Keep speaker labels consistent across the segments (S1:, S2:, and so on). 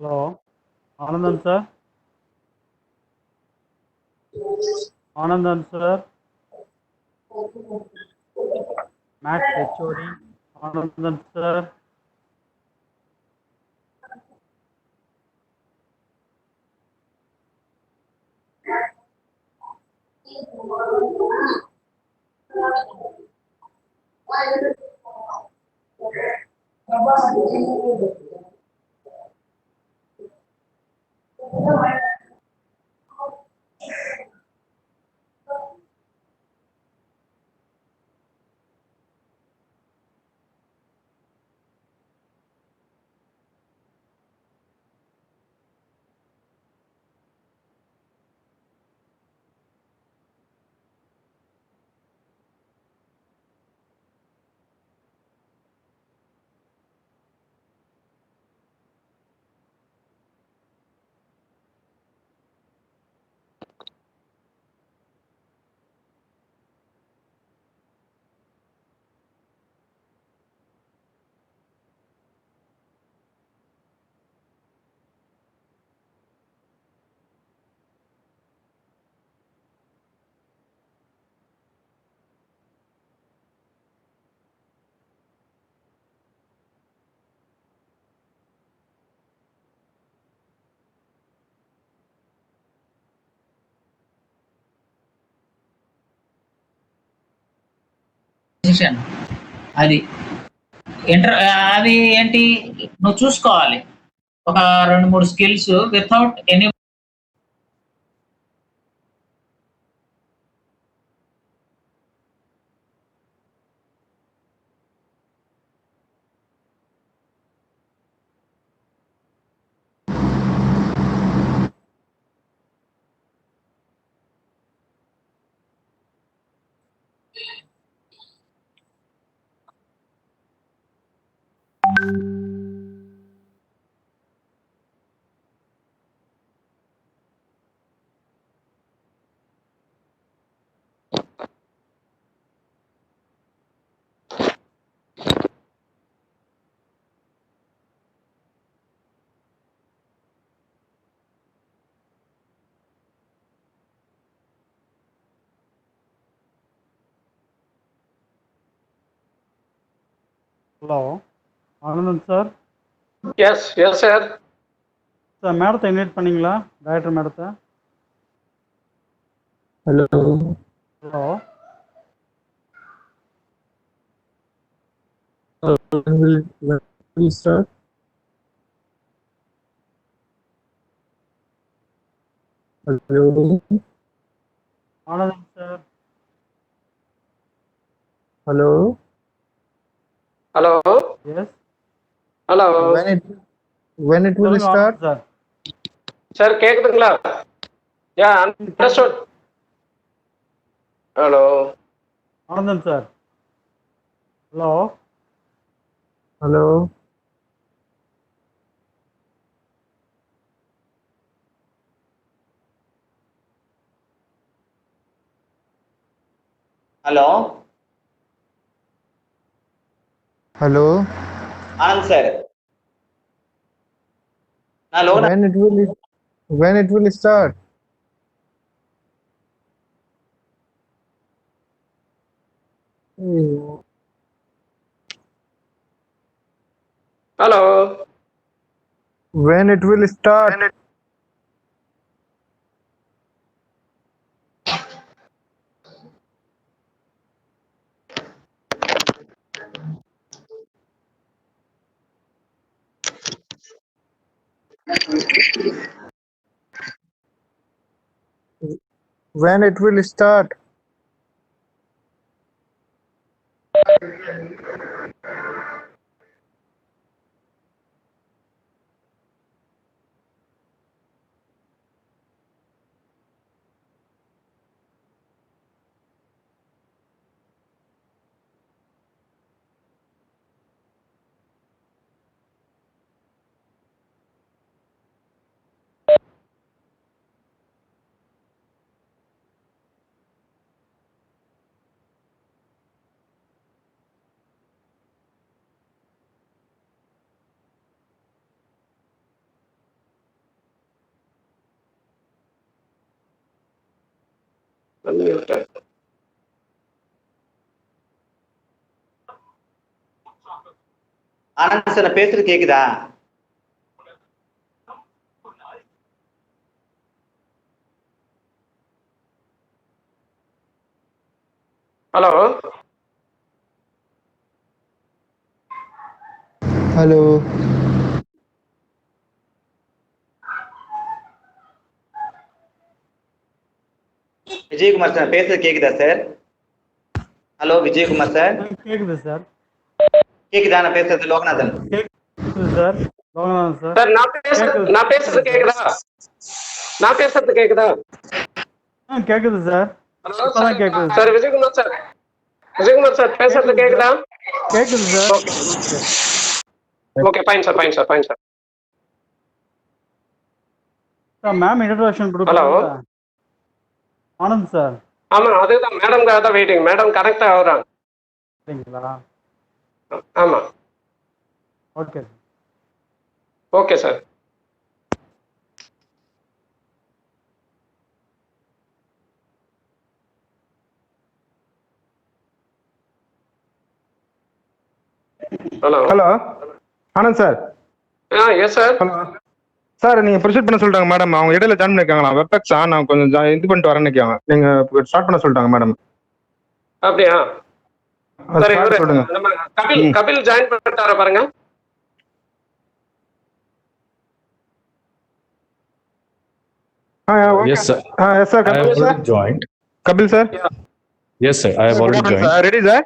S1: Hello Anandan sir. Anandan sir, maths HOD Anandan sir.
S2: Decision అది అది ఏంటి నువ్వు చూసుకోవాలి. ఒక 2-3 skills without any
S1: hello Anandan sir.
S3: Yes sir.
S1: Sir மேடத்தை இன்வைட் பண்ணீங்களா? டைரக்டர் மேடத்தை.
S4: Hello.
S1: Hello
S4: When will start? Hello.
S1: Anandan sir.
S4: Hello.
S3: Hello
S1: yes
S3: hello
S4: When it will
S1: சொல்லுங்க
S4: start?
S1: ஆனந்த் சார்.
S3: சார் கேக்குதுங்களா? Yeah understood. Hello
S1: Anandan sir. Hello
S4: Hello.
S2: Hello
S4: Hello.
S2: Anand sir. Hello
S4: When it will start?
S3: Hello
S4: When it will start? When it will start?
S3: Unmuted.
S2: Anand sir நான் பேசுறது கேக்குதா?
S3: Hello.
S4: Hello.
S2: Vijayakumar sir பேசுறது கேக்குதா sir? Hello Vijayakumar sir
S1: கேக்குது sir.
S2: கேக்குதா நான் பேசுறது? லோகநாதன்.
S1: கேக்குது சார். லோகநாதன் சார்.
S3: சார் நான் பேசுறது கேக்குதா? நான் பேசுறது கேக்குதா?
S1: கேக்குது சார்.
S3: ஹலோ
S1: இப்பதான் கேக்குது
S3: sir. Vijayakumar sir. Vijayakumar sir பேசுறது கேக்குதா?
S1: கேக்குது sir.
S3: Okay fine sir fine sir fine sir.
S1: Sir ma'am introduction
S3: hello.
S1: கொடுப்பாங்க. ஆனந்த் சார்.
S3: ஆமா அதுதான் மேடம்காக தான் வெயிட்டிங். மேடம் கரெக்டா ஆகுறாங்க.
S1: சரிங்களா?
S3: ஆமா
S1: okay.
S3: Okay sir. Hello.
S4: Hello Anand sir.
S3: Yes sir.
S4: Hello sir, நீங்க ப்ரொசீட் பண்ண சொல்லிட்டாங்க மேடம். அவங்க இடையில ஜாயின் பண்ணிருக்காங்களா? வெப்எக்ஸா நான் கொஞ்சம் இது பண்ணிட்டு வரேன்னு நினைக்காங்க. நீங்க ஸ்டார்ட் பண்ண சொல்லிட்டாங்க மேடம்.
S3: அப்படியா? சரி
S4: ஸ்டார்ட் சொல்லுங்க.
S3: நம்ம கபில் ஜாயின் பண்ணிட்டார பாருங்க.
S4: Yes sir. Yes sir.
S5: I have already joined.
S4: Kapil sir.
S5: Yes sir, I have already joined.
S4: Ready sir?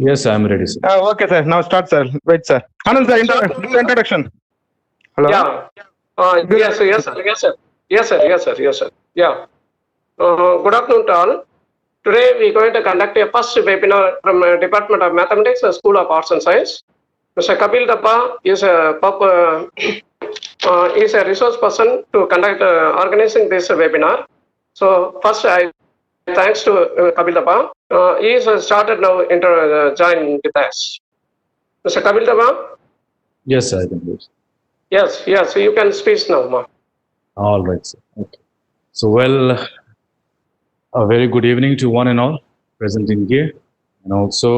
S5: Yes, I am ready sir.
S4: Okay sir. Now start sir. Wait sir. Anand sir, introduction. Hello.
S3: Yeah. Yes sir. Yes sir. Yes sir. Yeah. Good afternoon to all. Today we are going to conduct a first webinar from Department of Mathematics, School of Arts and Science. Mr. Kapil Dabba is is a resource person to conduct organizing this webinar. So first I thanks to Kapil Dabba. He is started now join with us. Mr. Kapil Dabba?
S5: Yes sir, I can do it.
S3: Yes, you can speak now.
S5: All right sir. Okay. So well, a very good evening to one and all present in here, and also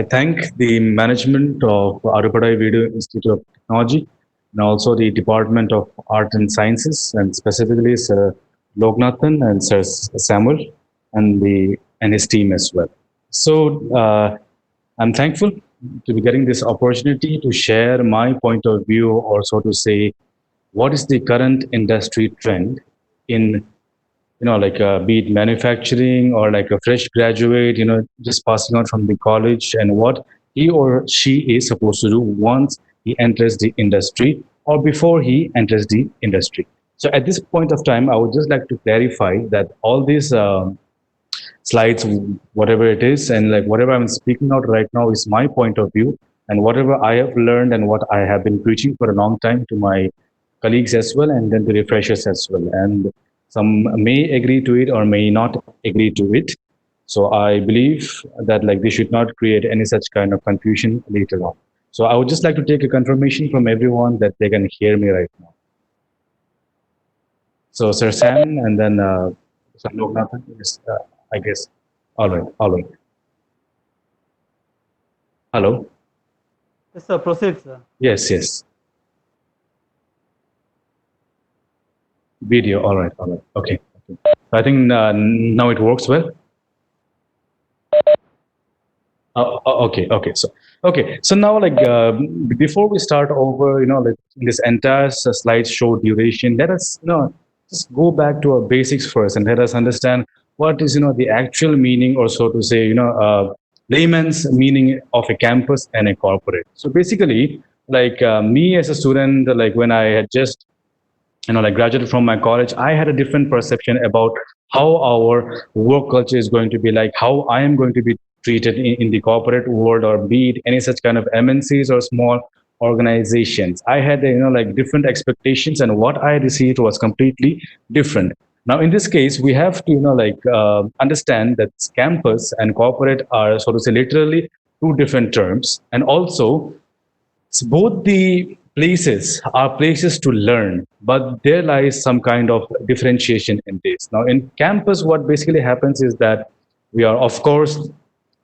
S5: I thank the management of Arupadai Video Institute of Technology and also the Department of Art and Sciences, and specifically Sir Lognathan and Sir Samuel and his team as well. So I'm thankful to be getting this opportunity to share my point of view, or so to say, what is the current industry trend in, be it manufacturing or like a fresh graduate, just passing out from the college, and what he or she is supposed to do once he enters the industry or before he enters the industry. So at this point of time, I would just like to clarify that all these slides, whatever it is, and like whatever I'm speaking out right now is my point of view, and whatever I have learned and what I have been preaching for a long time to my colleagues as well, and then the refreshers as well. And some may agree to it or may not agree to it. So I believe that like they should not create any such kind of confusion later on. So I would just like to take a confirmation from everyone that they can hear me right now. So Sir Sam and then Sir Lognathan, yes, I guess. All right. Hello.
S1: Yes sir, proceed sir.
S5: Yes. Video. All right. Okay. I think now it works well. Okay. So now, like before we start over, like this entire slideshow duration, let us just go back to our basics first, and let us understand what is the actual meaning, or so to say, layman's meaning of a campus and a corporate. So basically, like me as a student, like when I had just graduated from my college, I had a different perception about how our work culture is going to be, like how I am going to be treated in the corporate world, or be it any such kind of MNCs or small organizations. I had like different expectations, and what I received was completely different. Now in this case, we have to understand that campus and corporate are, so to say, literally two different terms, and also both the places are places to learn, but there lies some kind of differentiation in this. Now, in campus, what basically happens is that we are, of course,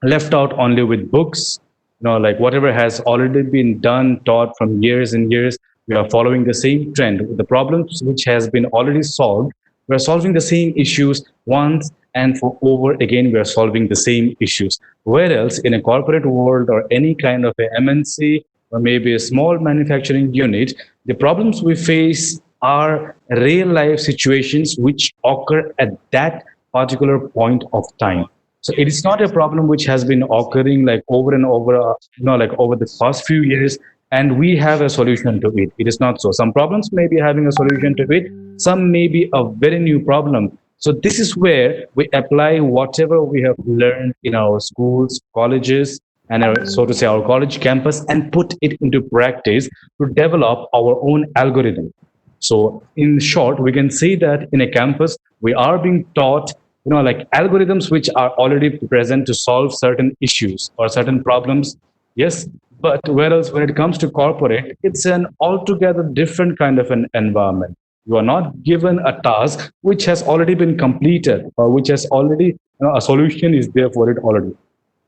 S5: left out only with books, like whatever has already been done, taught from years and years. We are following the same trend. The problems which has been already solved, we are solving the same issues once and for over again. We are solving the same issues. Whereas in a corporate world or any kind of a MNC or maybe a small manufacturing unit, the problems we face are real life situations which occur at that particular point of time. So it is not a problem which has been occurring like over and over, like over the past few years, and we have a solution to it. It is not so. Some problems may be having a solution to it. Some may be a very new problem. So this is where we apply whatever we have learned in our schools, colleges, and so to say our college campus, and put it into practice to develop our own algorithm. So in short, we can say that in a campus, we are being taught, like algorithms which are already present to solve certain issues or certain problems. Yes, but whereas when it comes to corporate, it's an altogether different kind of an environment. You are not given a task which has already been completed or which has already, a solution is there for it already.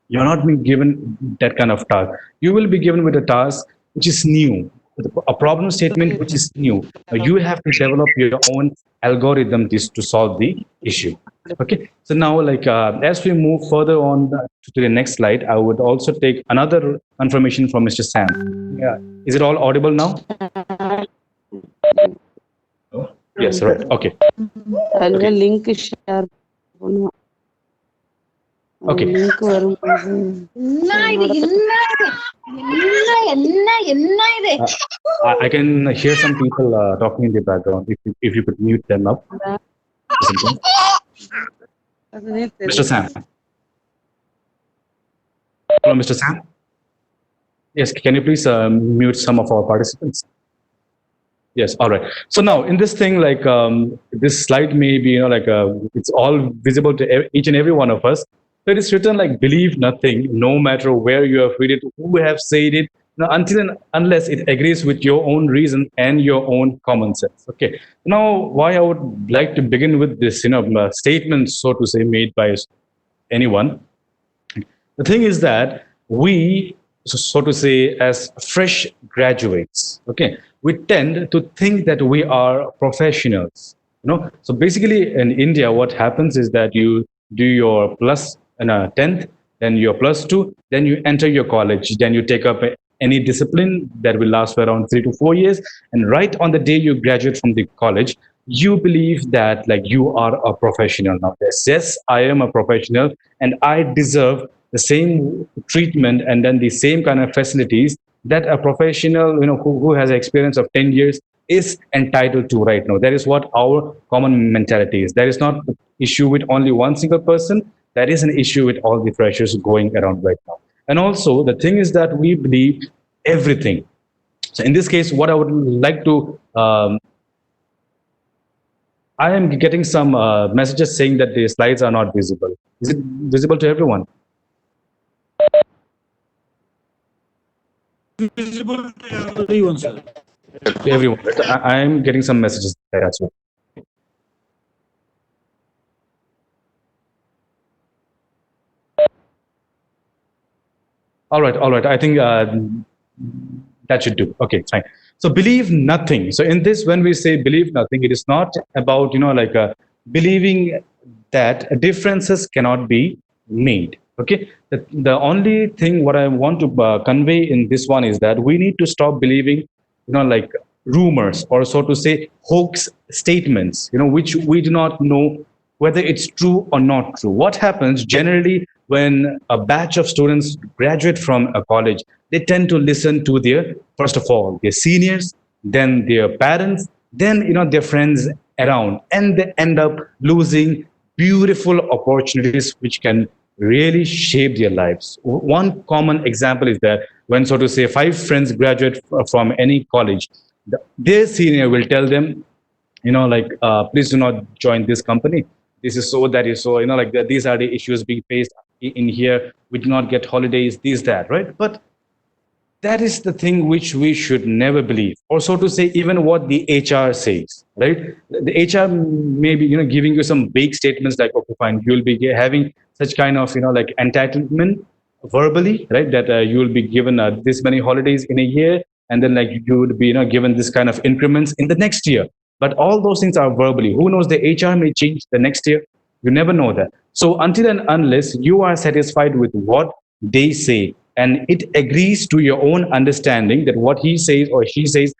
S5: You're not being given that kind of task. You will be given with a task which is new, a problem statement which is new. Now you have to develop your own algorithm to solve the issue. Okay, so now as we move further on to the next slide, I would also take another confirmation from Mr. Sam. Yeah, is it all audible now? Yes, right. Okay.
S6: அதுல link share பண்ணுவோம்.
S5: Okay.
S6: Link வரும்.
S5: I can hear some people talking in the background. If you could mute them up. Mr. Sam. Hello, Mr. Sam. Yes, can you please mute some of our participants? Yes, all right. So now in this thing, this slide may be, it's all visible to each and every one of us. So it is written like, believe nothing, no matter where you have read it, who have said it, until and unless it agrees with your own reason and your own common sense. Okay. Now, why I would like to begin with this, statement, so to say, made by anyone. The thing is that we, so to say, as fresh graduates, okay, we tend to think that we are professionals. So basically in India, what happens is that you do your plus in a 10th, then your plus 2, then you enter your college, then you take up any discipline that will last for around 3 to 4 years, and right on the day you graduate from the college, you believe that you are a professional now. Yes, I am a professional and I deserve the same treatment and then the same kind of facilities that a professional, who has experience of 10 years is entitled to right now. That is what our common mentality is. There is not an issue with only one single person. That is an issue with all the freshers going around right now. And also the thing is that we believe everything. So in this case, what I would like to, I am getting some messages saying that the slides are not visible. Is it visible to everyone?
S1: Visible to everyone, sir.
S5: To everyone. I am getting some messages there as well. All right. I think that should do. Okay, fine. So believe nothing. So in this, when we say believe nothing, it is not about, believing that differences cannot be made. Okay. The only thing what I want to convey in this one is that we need to stop believing, rumors or so to say hoax statements, which we do not know whether it's true or not true. What happens generally when a batch of students graduate from a college, they tend to listen to their, first of all, their seniors, then their parents, then, their friends around, and they end up losing beautiful opportunities which can really shape their lives. One common example is that when, so to say, 5 friends graduate from any college, their senior will tell them, please do not join this company. This is so, that is so, these are the issues being faced in here. We do not get holidays, this, that, right? But that is the thing which we should never believe, or so to say, even what the HR says, right? The HR may be, giving you some vague statements like, okay, fine, you'll be having such kind of, like entitlement verbally, right? That you will be given this many holidays in a year, and then like you would be, given this kind of increments in the next year. But all those things are verbally. Who knows? The HR may change the next year. You never know that. So until and unless you are satisfied with what they say, and it agrees to your own understanding, that what he says or she says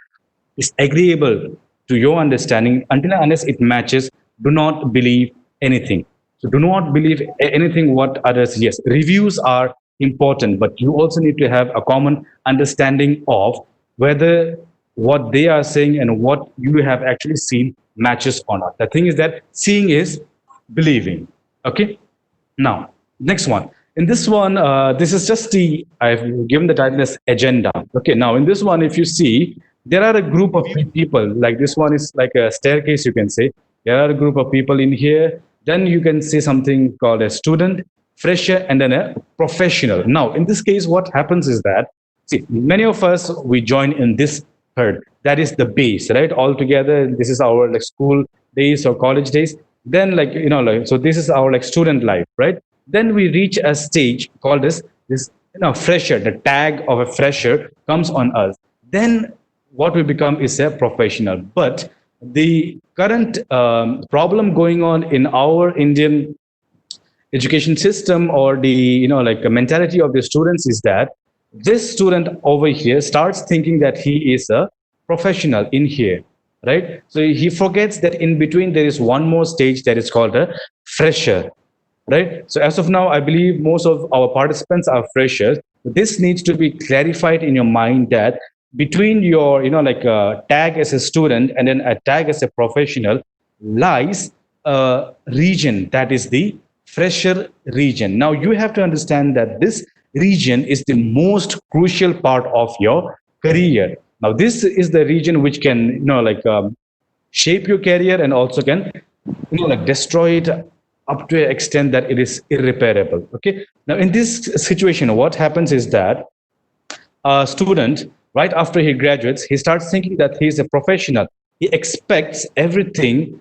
S5: is agreeable to your understanding, until and unless it matches, do not believe anything. So do not believe anything what others. Yes, reviews are important, but you also need to have a common understanding of whether what they are saying and what you have actually seen matches or not. The thing is that seeing is believing. Okay. Now, next one. In this one, this is just I've given the title as agenda. Okay, now in this one, if you see, there are a group of people, like this one is like a staircase, you can say. There are a group of people in here. Then you can see something called a student, fresher, and then a professional. Now, in this case, what happens is that, see, many of us, we join in this herd. That is the base, right? All together, this is our like school days or college days. Then like, so this is our like student life, right? Then we reach a stage called this fresher. The tag of a fresher comes on us. Then what we become is a professional. But the current problem going on in our Indian education system, or the like a mentality of the students, is that this student over here starts thinking that he is a professional in here, right? So he forgets that in between there is one more stage that is called a fresher, right? So as of now, I believe most of our participants are freshers. This needs to be clarified in your mind, that between your like a tag as a student and then a tag as a professional lies a region, that is the fresher region. Now you have to understand that this region is the most crucial part of your career. Now this is the region which can like shape your career, and also can like destroy it up to an extent that it is irreparable. Okay, now in this situation, what happens is that a student, right after he graduates, he starts thinking that he is a professional. He expects everything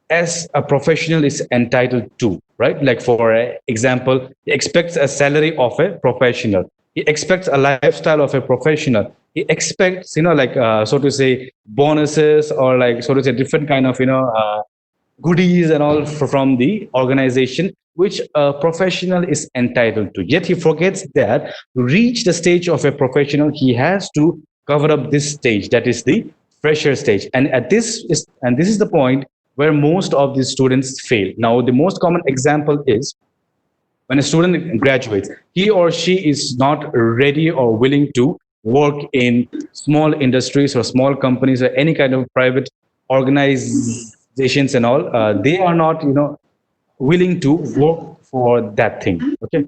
S5: as a professional is entitled to, right? Like for example, he expects a salary of a professional. He expects a lifestyle of a professional. He expects, like so to say, bonuses, or like so to say, different kind of goodies and all from the organization, which a professional is entitled to. Yet he forgets that to reach the stage of a professional, he has to cover up this stage, that is the fresher stage. And this is the point where most of the students fail. Now, the most common example is when a student graduates, he or she is not ready or willing to work in small industries or small companies or any kind of private organizations and all. They are not, willing to work for that thing. Okay,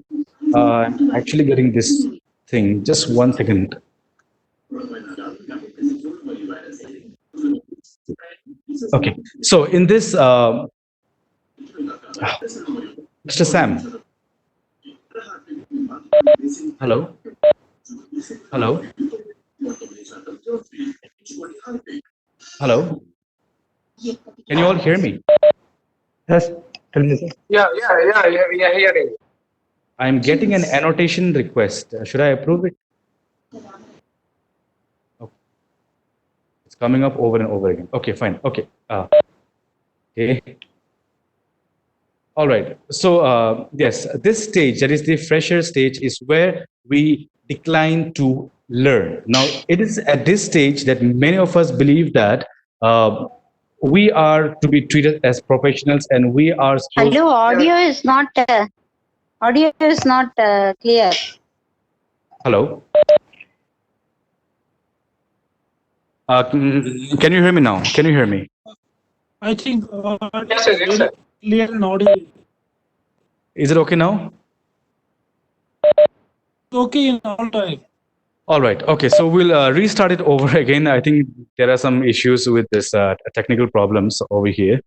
S5: I'm actually getting this thing. Just 1 second. Okay, so in this, Mr. Sam. Hello. Hello. Hello. Can you all hear me?
S1: Yes, tell me, sir.
S3: Yeah, hearing.
S5: I'm getting an annotation request. Should I approve it? Okay. It's coming up over and over again. Okay, fine. Okay. Okay. All right. So yes, this stage, that is the fresher stage, is where we decline to learn. Now, it is at this stage that many of us believe that we are to be treated as professionals, and we are supposed.
S7: Hello, audio is not clear.
S5: Hello. Can you hear me now? Can you hear me?
S1: I think
S3: Yes, sir. Yes, sir.
S1: clear and audible.
S5: Is it okay now?
S1: Okay in all time.
S5: All right. Okay. So we'll restart it over again. I think there are some issues with this technical problems over here.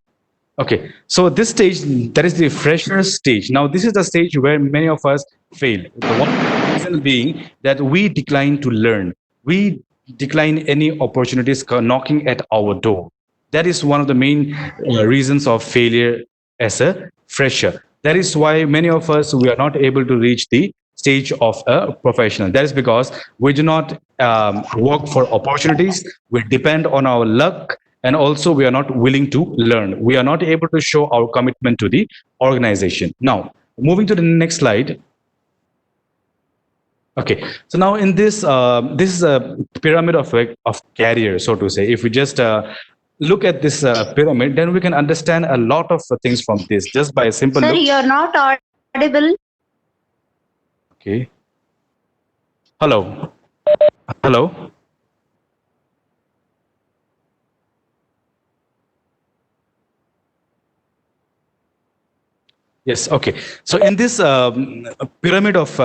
S5: Okay, so this stage, that is the fresher stage. Now, this is the stage where many of us fail. The one reason being that we decline to learn. We decline any opportunities knocking at our door. That is one of the main reasons of failure as a fresher. That is why many of us, we are not able to reach the stage of a professional. That is because we do not work for opportunities. We depend on our luck, and also we are not willing to learn. We are not able to show our commitment to the organization. Now, moving to the next slide. Okay, so now in this, this is a pyramid of career, so to say. If we just look at this pyramid, then we can understand a lot of things from this just by a simple
S7: Sir,
S5: look.
S7: you're not audible.
S5: Okay. Hello. Hello. Yes. Okay. So in this pyramid of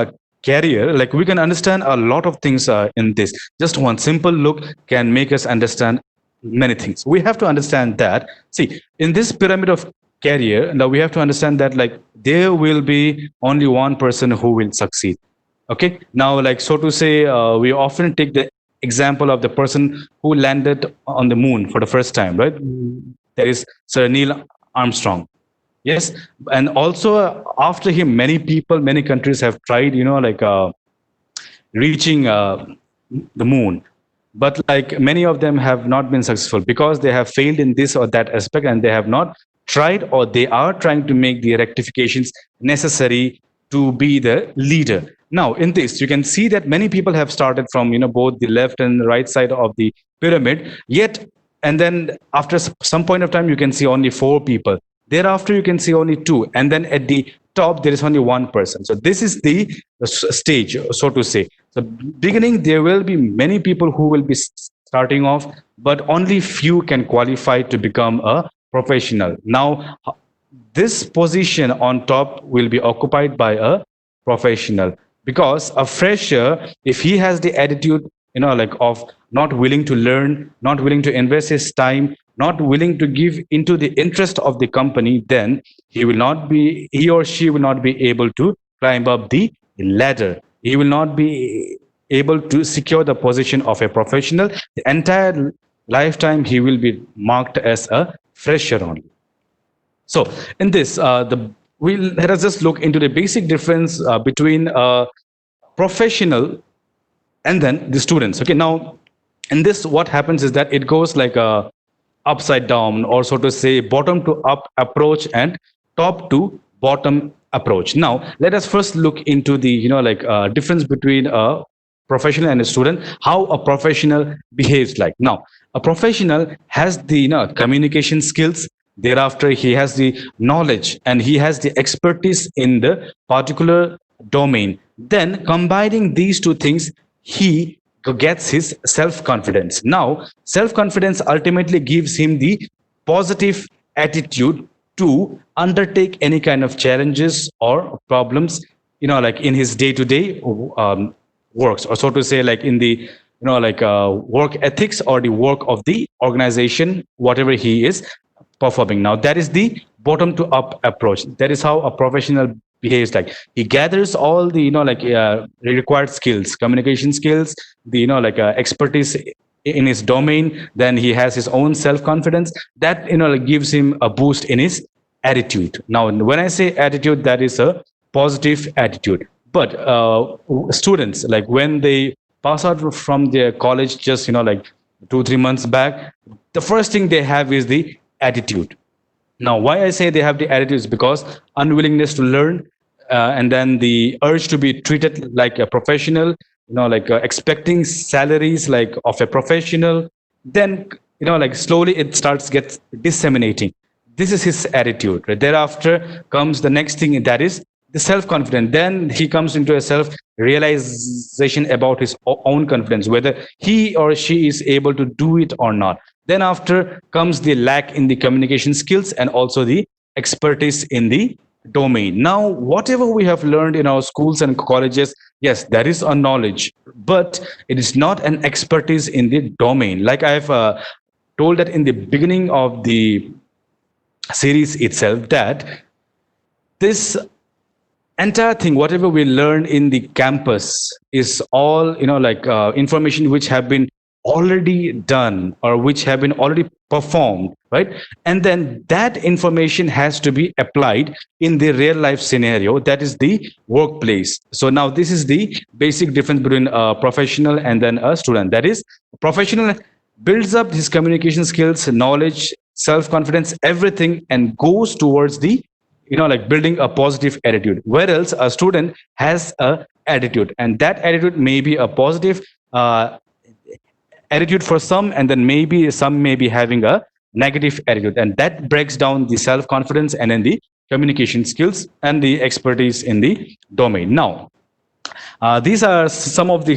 S5: career, like we can understand a lot of things in this. Just one simple look can make us understand many things. We have to understand that. See, in this pyramid of career, now we have to understand that like there will be only one person who will succeed. Okay. Now, like so to say, we often take the example of the person who landed on the moon for the first time, right? There is Sir Neil Armstrong. Yes, and also after him, many people, many countries have tried, like reaching the moon, but like many of them have not been successful because they have failed in this or that aspect, and they have not tried, or they are trying to make the rectifications necessary to be the leader. Now, in this, you can see that many people have started from both the left and right side of the pyramid. Yet, and then after some point of time, you can see only 4 people. Thereafter, you can see only 2, and then at the top there is only 1 person. So this is the stage, so to say. So beginning, there will be many people who will be starting off, but only few can qualify to become a professional. Now, this position on top will be occupied by a professional, because a fresher, if he has the attitude like of not willing to learn, not willing to invest his time, not willing to give into the interest of the company, then he or she will not be able to climb up the ladder. He will not be able to secure the position of a professional. The entire lifetime he will be marked as a fresher only. So in this, let us just look into the basic difference between professional and then the students. Okay, now in this, what happens is that it goes like a upside down, or so to say, bottom to up approach and top to bottom approach. Now, let us first look into the difference between a professional and a student, how a professional behaves like. Now, a professional has the communication skills. Thereafter, he has the knowledge and he has the expertise in the particular domain. Then combining these two things, he gets his self-confidence. Now, self-confidence ultimately gives him the positive attitude to undertake any kind of challenges or problems, like in his day-to-day works, or so to say, like in the work ethics or the work of the organization, whatever he is performing. Now, that is the bottom to up approach. That is how a professional behaves like. He gathers all the required skills, communication skills, the expertise in his domain. Then he has his own self-confidence that gives him a boost in his attitude. Now, when I say attitude, that is a positive attitude. But students, like when they pass out from their college just 2-3 months back, the first thing they have is the attitude. Now, why I say they have the attitude is because unwillingness to learn, and then the urge to be treated like a professional, expecting salaries like of a professional. Then slowly it starts gets disseminating. This is his attitude. Right? Thereafter comes the next thing, that is the self-confidence. Then he comes into a self-realization about his own confidence, whether he or she is able to do it or not. Then after comes the lack in the communication skills and also the expertise in the domain. Now, whatever we have learned in our schools and colleges, yes, that is a knowledge, but it is not an expertise in the domain. Like I've told that in the beginning of the series itself that this entire thing, whatever we learn in the campus, is all information which have been already done or which have been already performed, right? And then that information has to be applied in the real life scenario, that is the workplace. So now this is the basic difference between a professional and then a student. That is, professional builds up his communication skills, knowledge, self confidence, everything, and goes towards the building a positive attitude, whereas a student has a attitude, and that attitude may be a positive attitude for some, and then maybe some may be having a negative attitude, and that breaks down the self confidence and then the communication skills and the expertise in the domain. Now, these are some of the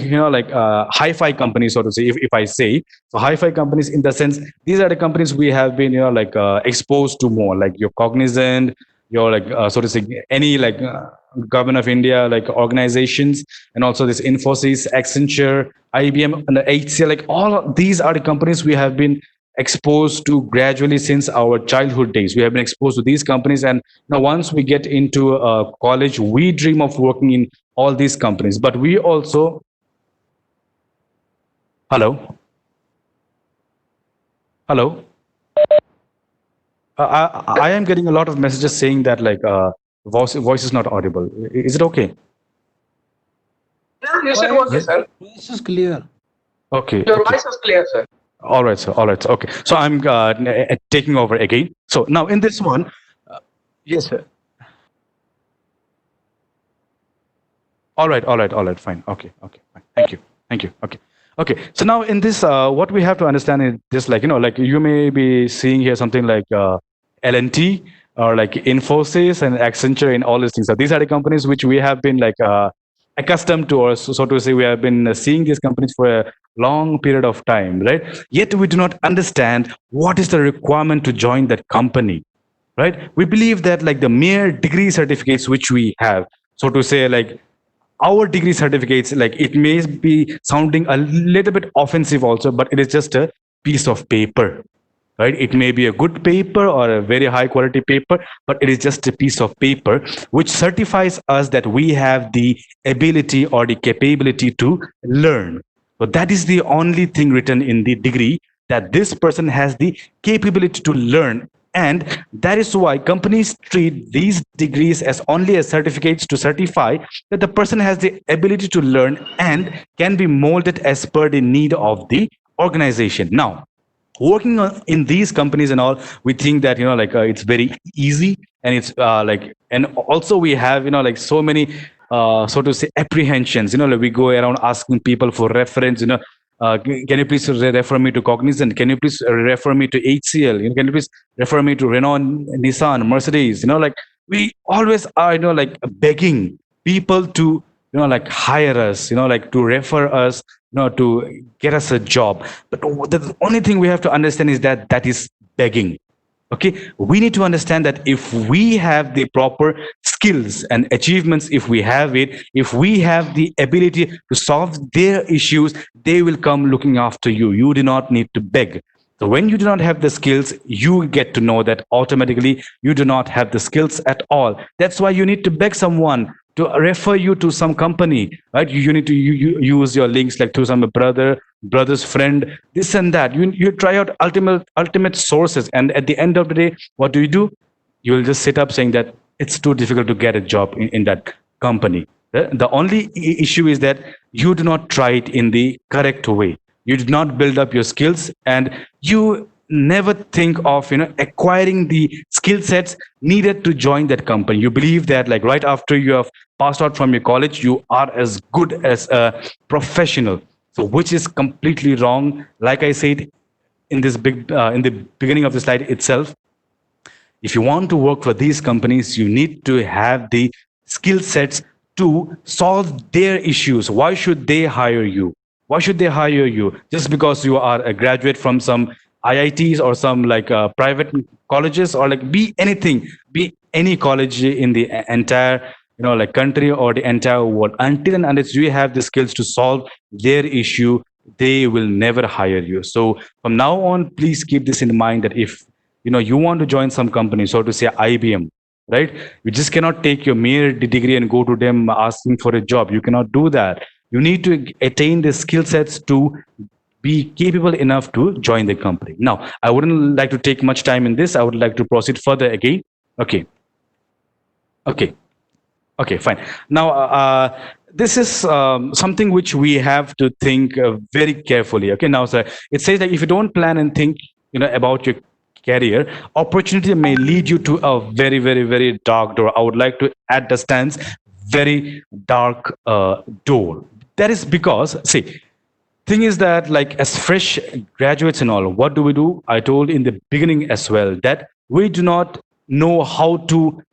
S5: hi-fi companies, so to say. If I say so, hi-fi companies in the sense, these are the companies we have been exposed to more, like your Cognizant, your so to say, any government of India organizations, and also this Infosys, Accenture, IBM, and the HCL. Like all of these are the companies we have been exposed to gradually since our childhood days. We have been exposed to these companies, and now once we get into college, we dream of working in all these companies. But we also, hello, hello. I am getting a lot of messages saying that voice is not audible. Is it okay?
S3: Yeah, you said okay, sir.
S1: Voice is clear.
S5: Okay.
S3: Your
S5: Okay.
S3: voice is clear, sir.
S5: All right, sir. All right. Sir. Okay. So I'm taking over again. So now in this one, yes, sir. All right. All right. All right. Fine. Okay. Okay. Fine. Thank you. Thank you. Okay. Okay. So now in this, what we have to understand is this, like you may be seeing here something like L&T or like Infosys and Accenture and all these things. So these are the companies which we have been accustomed to, or so to say, we have been seeing these companies for a long period of time, right? Yet we do not understand what is the requirement to join that company, right? We believe that the mere degree certificates which we have, so to say, our degree certificates, it may be sounding a little bit offensive also, but it is just a piece of paper, right? It may be a good paper or a very high quality paper, but it is just a piece of paper which certifies us that we have the ability or the capability to learn. So that is the only thing written in the degree, that this person has the capability to learn. And that is why companies treat these degrees as only as certificates to certify that the person has the ability to learn and can be molded as per the need of the organization. Now, working in these companies and all, we think that it's very easy, and it's and also we have so many so to say apprehensions. We go around asking people for reference. Can you please refer me to Cognizant? Can you please refer me to HCL? Can you please refer me to Renault, Nissan, Mercedes? We always are begging people to hire us, to refer us, to get us a job. But the only thing we have to understand is that that is begging. Okay, we need to understand that if we have the proper skills and achievements, if we have it, if we have the ability to solve their issues, they will come looking after you. You do not need to beg. So when you do not have the skills, you get to know that automatically you do not have the skills at all. That's why you need to beg someone to refer you to some company, right? You need to use your links, like to some brother's friend, this and that. You try out ultimate sources, and at the end of the day, what do? You will just sit up saying that it's too difficult to get a job in that company. The only issue is that you do not try it in the correct way. You did not build up your skills, and you never think of acquiring the skill sets needed to join that company. You believe that right after you have passed out from your college, you are as good as a professional. So which is completely wrong. Like I said in this in the beginning of the slide itself, if you want to work for these companies, you need to have the skill sets to solve their issues. Why should they hire you? Why should they hire you? Just because you are a graduate from some IITs or some private colleges, or be anything, be any college in the entire country or the entire world. Until and unless you have the skills to solve their issue, they will never hire you. So from now on, please keep this in mind, that if you want to join some company, so to say IBM, right? You just cannot take your mere degree and go to them asking for a job. You cannot do that. You need to attain the skill sets to be capable enough to join the company. Now, I wouldn't like to take much time in this. I would like to proceed further again. Okay. Okay, fine. Now, this is something which we have to think very carefully. Okay, now, sir, it says that if you don't plan and think, about your career, opportunity may lead you to a very, very, very dark door. I would like to add the stance, very dark door. That is because, see, thing is that like as fresh graduates and all, what do? I told in the beginning as well that we do not know how to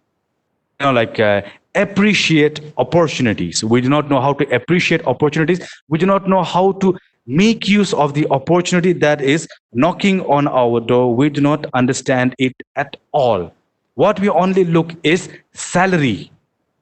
S5: appreciate opportunities. We do not know how to appreciate opportunities. We do not know how to make use of the opportunity that is knocking on our door. We do not understand it at all. What we only look is salary,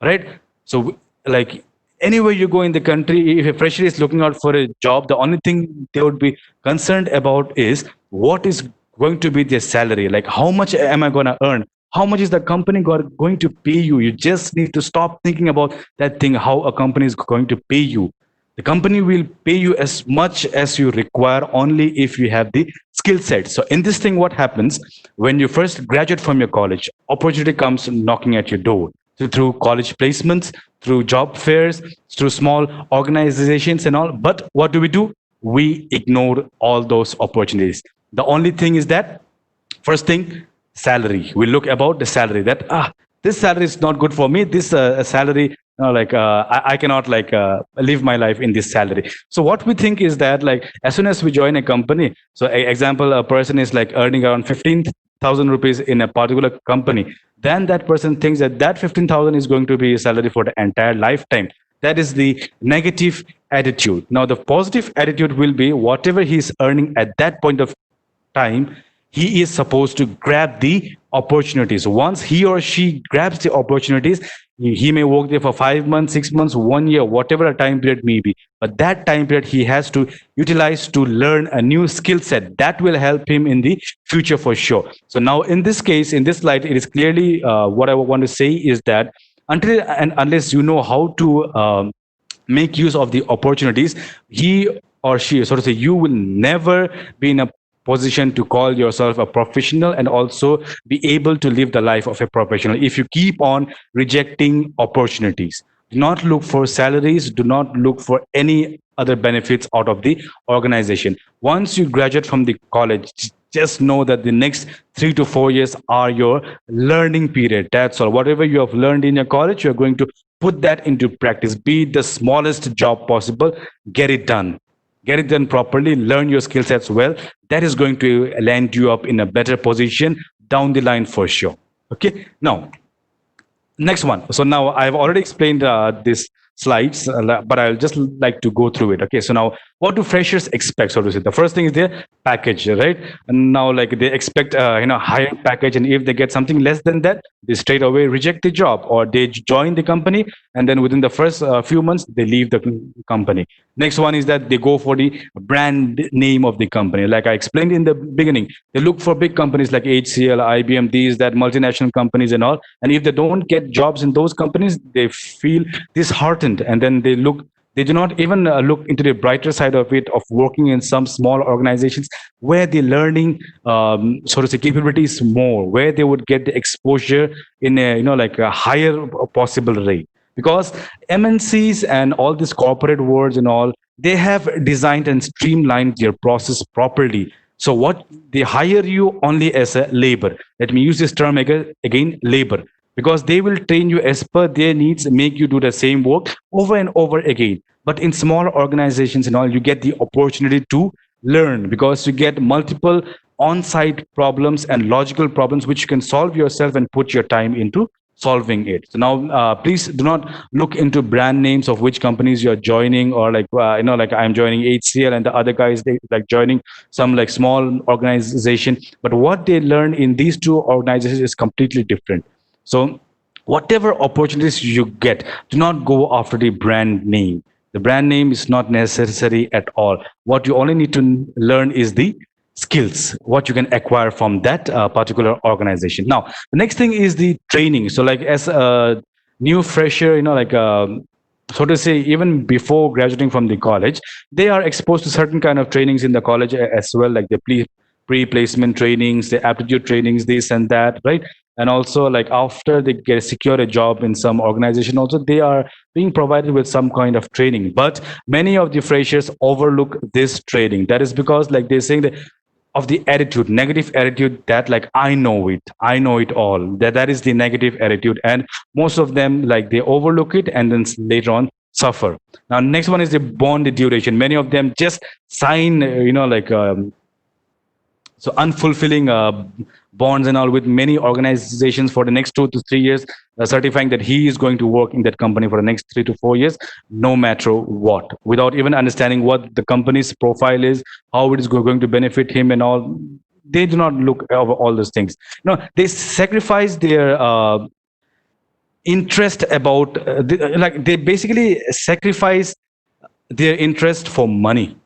S5: right? So like anywhere you go in the country, if a fresher is looking out for a job, the only thing they would be concerned about is what is going to be their salary. Like, how much am I going to earn? How much is the company going to pay you? You just need to stop thinking about that thing, how a company is going to pay you. The company will pay you as much as you require only if you have the skill set. So in this thing, what happens when you first graduate from your college, opportunity comes knocking at your door. So through college placements, through job fairs, through small organizations and all. But what do? We ignore all those opportunities. The only thing is that, first thing, salary. We look about the salary, that this salary is not good for me. This salary, I cannot live my life in this salary. So what we think is that, like, as soon as we join a company, so example, a person is like earning around 15,000 rupees in a particular company, then that person thinks that 15,000 is going to be a salary for the entire lifetime. That is the negative attitude. Now the positive attitude will be whatever he is earning at that point of time, he is supposed to grab the opportunities. Once he or she grabs the opportunities, he may work there for 5 months, 6 months, 1 year, whatever a time period may be. But that time period he has to utilize to learn a new skill set that will help him in the future for sure. So now in this case, in this slide, it is clearly what I want to say is that until and unless you know how to make use of the opportunities, he or she, so to say, you will never be in a position to call yourself a professional and also be able to live the life of a professional if you keep on rejecting opportunities. Do not look for salaries, do not look for any other benefits out of the organization. Once you graduate from the college, just know that the next 3 to 4 years are your learning period. That's all. Whatever you have learned in your college, you're going to put that into practice. Be the smallest job possible, get it done. Get it done properly, learn your skill sets well. That is going to land you up in a better position down the line for sure. Okay, now, next one. So now I've already explained this slides, but I'll just like to go through it. Okay, so now what do freshers expect? So to say, the first thing is their package, right? And now like they expect higher package, and if they get something less than that, they straight away reject the job, or they join the company and then within the first few months they leave the company. Next one is that they go for the brand name of the company. Like I explained in the beginning, they look for big companies like HCL, IBM, these, that multinational companies and all. And if they don't get jobs in those companies, they feel disheartened, and then they do not even look into the brighter side of it, of working in some small organizations where the learning, so to say, capability is more, where they would get the exposure in a, a higher possible rate. Because MNCs and all these corporate worlds and all, they have designed and streamlined their process properly. So what they hire you only as a labor. Let me use this term again, labor. Because they will train you as per their needs, make you do the same work over and over again. But in small organizations and all, you get the opportunity to learn, because you get multiple on-site problems and logical problems which you can solve yourself and put your time into solving it. So now, please do not look into brand names of which companies you're joining, or like I'm joining HCL and the other guys they like joining some like small organization. But what they learn in these two organizations is completely different. So whatever opportunities you get, do not go after the brand name. The brand name is not necessary at all. What you only need to learn is the skills, what you can acquire from that particular organization. Now, the next thing is the training. So like as a new fresher, so to say, even before graduating from the college, they are exposed to certain kind of trainings in the college as well, like the pre-placement trainings, the aptitude trainings, this and that, right? And also like after they get secure a job in some organization, also they are being provided with some kind of training. But many of the freshers overlook this training. That is because like they're saying that of the attitude, negative attitude, that like I know it all, that is the negative attitude, and most of them like they overlook it and then later on suffer. Now next one is the bond duration. Many of them just sign so unfulfilling bonds and all with many organizations for the next 2 to 3 years, certifying that he is going to work in that company for the next 3 to 4 years, no matter what, without even understanding what the company's profile is, how it is going to benefit him and all. They do not look over all those things. No, they sacrifice their interest about like they basically sacrifice their interest for money.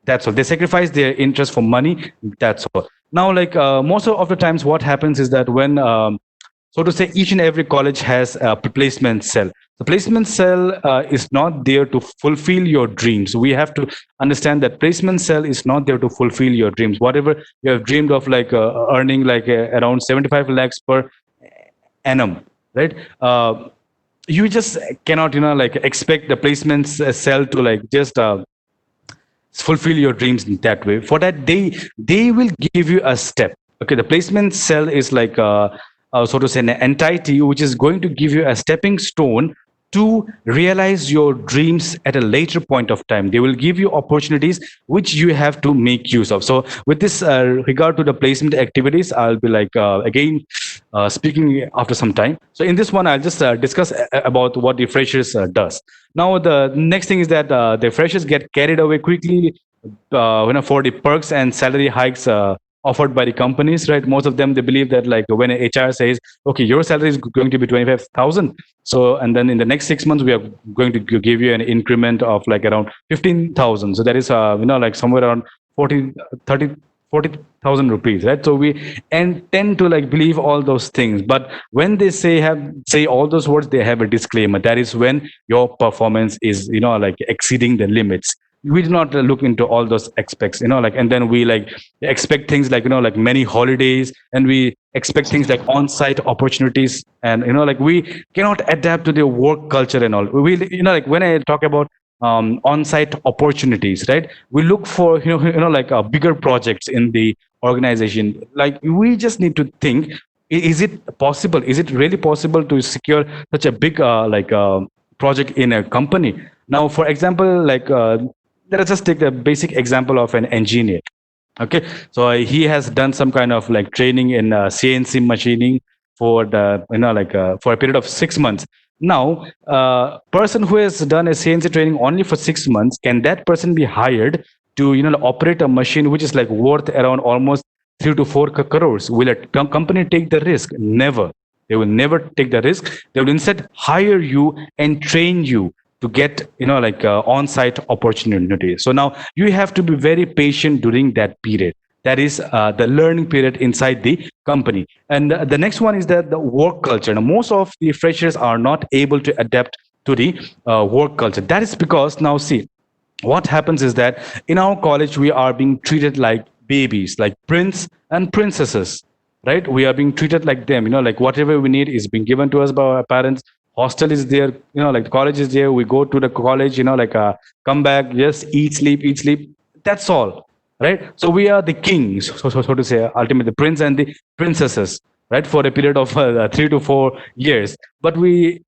S5: That's all. They sacrifice their interest for money. That's all. Now, like most of the times, what happens is that when, so to say, each and every college has a placement cell. The placement cell is not there to fulfill your dreams. We have to understand that placement cell is not there to fulfill your dreams. Whatever you have dreamed of, like earning like around 75 lakhs per annum, right? You just cannot, like expect the placement cell to like just fulfill your dreams in that way. For that, they will give you a step. Okay, the placement cell is like so to say an entity which is going to give you a stepping stone to realize your dreams at a later point of time. They will give you opportunities which you have to make use of. So with this regard to the placement activities, I'll be like again speaking after some time. So in this one, I'll just discuss about what the freshers does. Now the next thing is that the freshers get carried away quickly for the perks and salary hikes offered by the companies, right? Most of them, they believe that like when HR says, okay, your salary is going to be 25,000. So, and then in the next 6 months, we are going to give you an increment of like around 15,000. So that is, like somewhere around 40,000 rupees, right? So we tend to like believe all those things. But when they say all those words, they have a disclaimer. That is when your performance is, like exceeding the limits. We do not look into all those aspects, and then we like expect things like, like many holidays, and we expect things like on-site opportunities, and, like we cannot adapt to the work culture and all. We, like when I talk about on-site opportunities, right? We look for, like bigger projects in the organization. Like we just need to think, is it possible? Is it really possible to secure such a big project in a company? Now, for example, like let us just take the basic example of an engineer. Okay, so he has done some kind of like training in CNC machining for the for a period of 6 months. Now, person who has done a CNC training only for 6 months, can that person be hired to operate a machine which is like worth around almost 3 to 4 crores? Will a company take the risk? Never. They will never take the risk. They will instead hire you and train you to get on-site opportunity. So now you have to be very patient during that period. That is the learning period inside the company. And the next one is that the work culture. Now, most of the freshers are not able to adapt to the work culture. That is because, now see, what happens is that in our college we are being treated like babies, like prince and princesses, right? We are being treated like them, like whatever we need is being given to us by our parents. Hostel is there, like the college is there. We go to the college, come back, just eat, sleep. That's all, right? So we are the kings, so to say, ultimately the prince and the princesses, right? For a period of 3 to 4 years. But we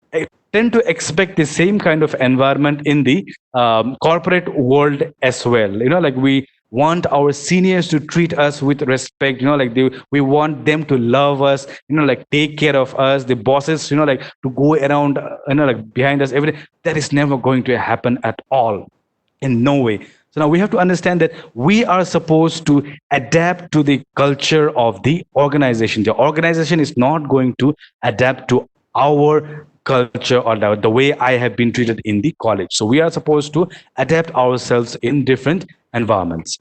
S5: tend to expect the same kind of environment in the corporate world as well. Like we want our seniors to treat us with respect, we want them to love us, like take care of us. The bosses, like to go around, like behind us every day. That is never going to happen at all, in no way. So now we have to understand that we are supposed to adapt to the culture of the organization. The organization is not going to adapt to our culture or the way I have been treated in the college. So we are supposed to adapt ourselves in different environments.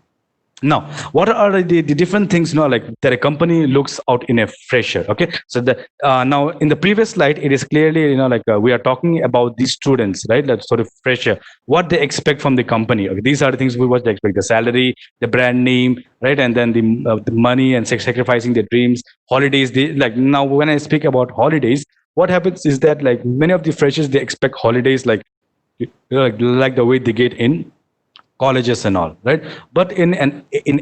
S5: Now, what are the different things, like that a company looks out in a fresher? Okay, so now in the previous slide, it is clearly, we are talking about the students, right? Like sort of fresher, what they expect from the company. Okay, these are the things what they expect: the salary, the brand name, right, and then the money and sacrificing their dreams, holidays. They like now when I speak about holidays, what happens is that like many of the freshers they expect holidays like the way they get in colleges and all, right? But in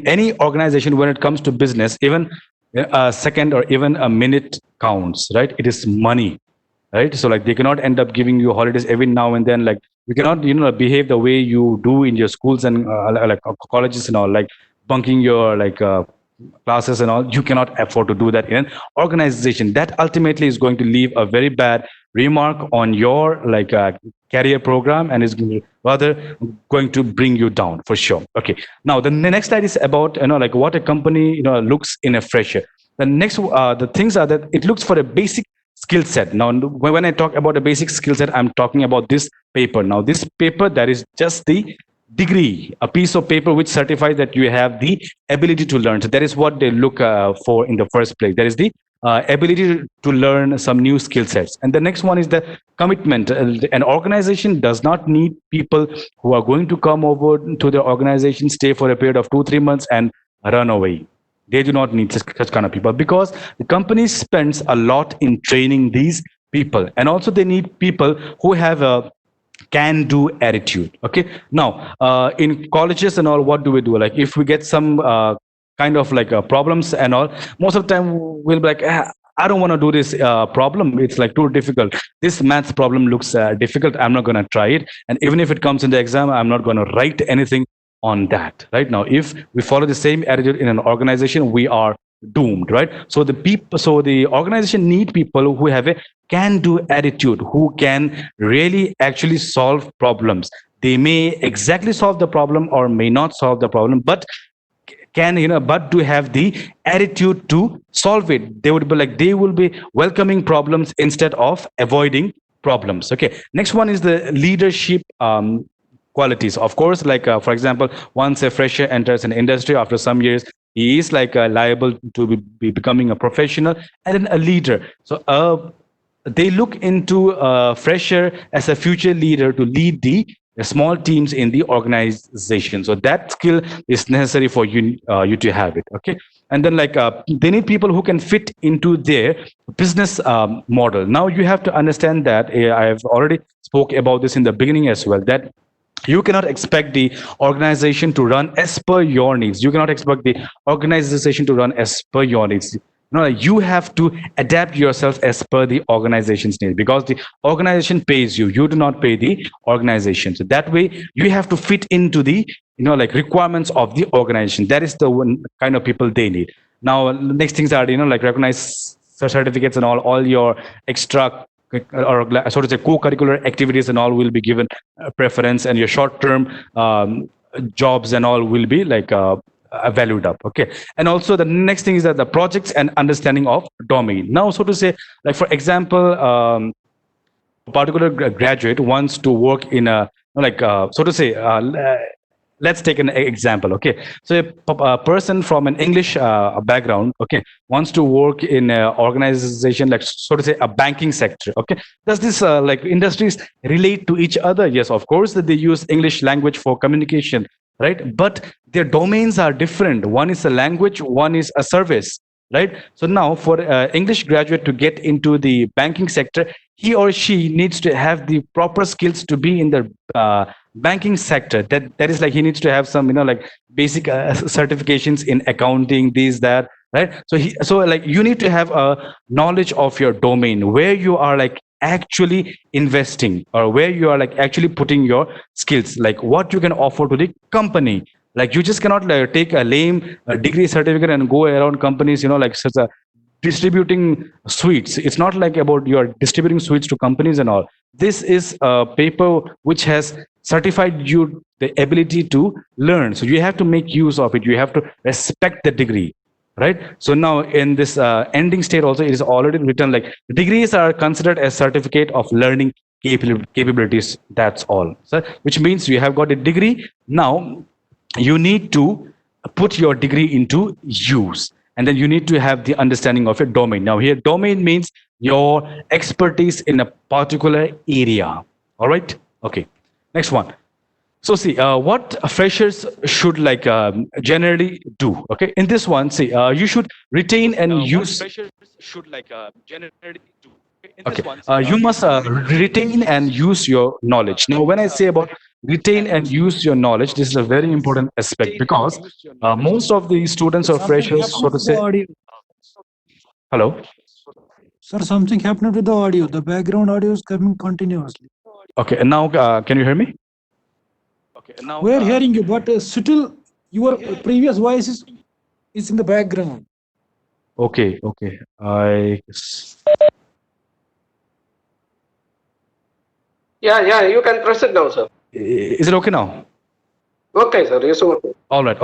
S5: any organization, when it comes to business, even a second or even a minute counts, right? It is money, right? So like they cannot end up giving you holidays every now and then. Like you cannot behave the way you do in your schools and colleges and all, like bunking your classes and all. You cannot afford to do that in an organization. That ultimately is going to leave a very bad remark on your career program, and is rather going to bring you down for sure. Okay, now the next slide is about what a company looks in a fresher. The next the things are that it looks for a basic skill set. Now when I talk about a basic skill set, I'm talking about this paper. Now this paper, that is just the degree, a piece of paper which certifies that you have the ability to learn. So that is what they look for in the first place. That is the ability to learn some new skill sets. And the next one is the commitment. An organization does not need people who are going to come over to the organization, stay for a period of 2-3 months and run away. They do not need such kind of people, because the company spends a lot in training these people. And also they need people who have a can do attitude. Okay, now in colleges and all, what do we do? Like if we get some kind of problems and all, most of the time we'll be like, I don't want to do this problem, it's like too difficult. This maths problem looks difficult, I'm not going to try it. And even if it comes in the exam, I'm not going to write anything on that. Right now, if we follow the same attitude in an organization, we are doomed, right? So the organization need people who have a can do attitude, who can really actually solve problems. They may exactly solve the problem or may not solve the problem, but but to have the attitude to solve it. They will be welcoming problems instead of avoiding problems. Okay, next one is the leadership qualities. Of course, for example, once a fresher enters an industry, after some years he is liable to be becoming a professional and then a leader. So they look into a fresher as a future leader to lead the small teams in the organization. So that skill is necessary for you to have it. Okay, and then they need people who can fit into their business model. Now you have to understand that I have already spoke about this in the beginning as well, that you cannot expect the organization to run as per your needs. You cannot expect the organization to run as per your needs. You have to adapt yourself as per the organization's needs, because the organization pays you. You do not pay the organization. So that way, you have to fit into the requirements of the organization. That is the one kind of people they need. Now, next things are recognize certificates and all your extra or sort of say co-curricular activities and all will be given preference, and your short-term jobs and all will be valued up. Okay, and also the next thing is that the projects and understanding of domain. Now, so to say, for example, a particular graduate wants to work in a so to say. Let's take an example. Okay, so a person from an English background, okay, wants to work in an organization so to say a banking sector. Okay, does this industries relate to each other? Yes, of course, that they use English language for communication, right? But their domains are different. One is a language, one is a service, right? So now for English graduate to get into the banking sector, he or she needs to have the proper skills to be in the banking sector. That is he needs to have some basic certifications in accounting, these, that, right? So you need to have a knowledge of your domain, where you are actually investing, or where you are actually putting your skills, what you can offer to the company. You just cannot take a lame degree certificate and go around companies such a distributing sweets. It's not about you're distributing sweets to companies and all. This is a paper which has certified you the ability to learn. So you have to make use of it. You have to respect the degree, right? So now in this ending state also, it is already written degrees are considered as certificate of learning capabilities. That's all. So which means you have got a degree. Now you need to put your degree into use. And then you need to have the understanding of your domain. Now here, domain means your expertise in a particular area. All right. Okay. Next one. So see, what freshers should generally do. Okay. In this one, see, you should retain and use. Freshers should generally do. Okay. You must retain and use your knowledge. Now, when I say about retain and use your knowledge, this is a very important aspect because most of the students or freshers, so to say. Hello.
S8: Sir, something happened with the audio. The background audio is coming continuously.
S5: Okay. And now, can you hear me?
S8: Okay. Now we are hearing you, but still your previous voice is in the background.
S5: Okay. Okay.
S3: Yeah, you can press it now, sir.
S5: Is it okay now?
S3: Okay, sir. Yes, okay.
S5: All right.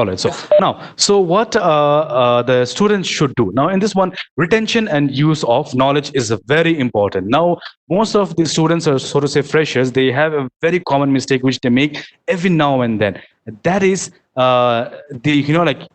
S5: So what the students should do now in this one, retention and use of knowledge is very important. Now, most of the students are, so to say, freshers. They have a very common mistake which they make every now and then. That is the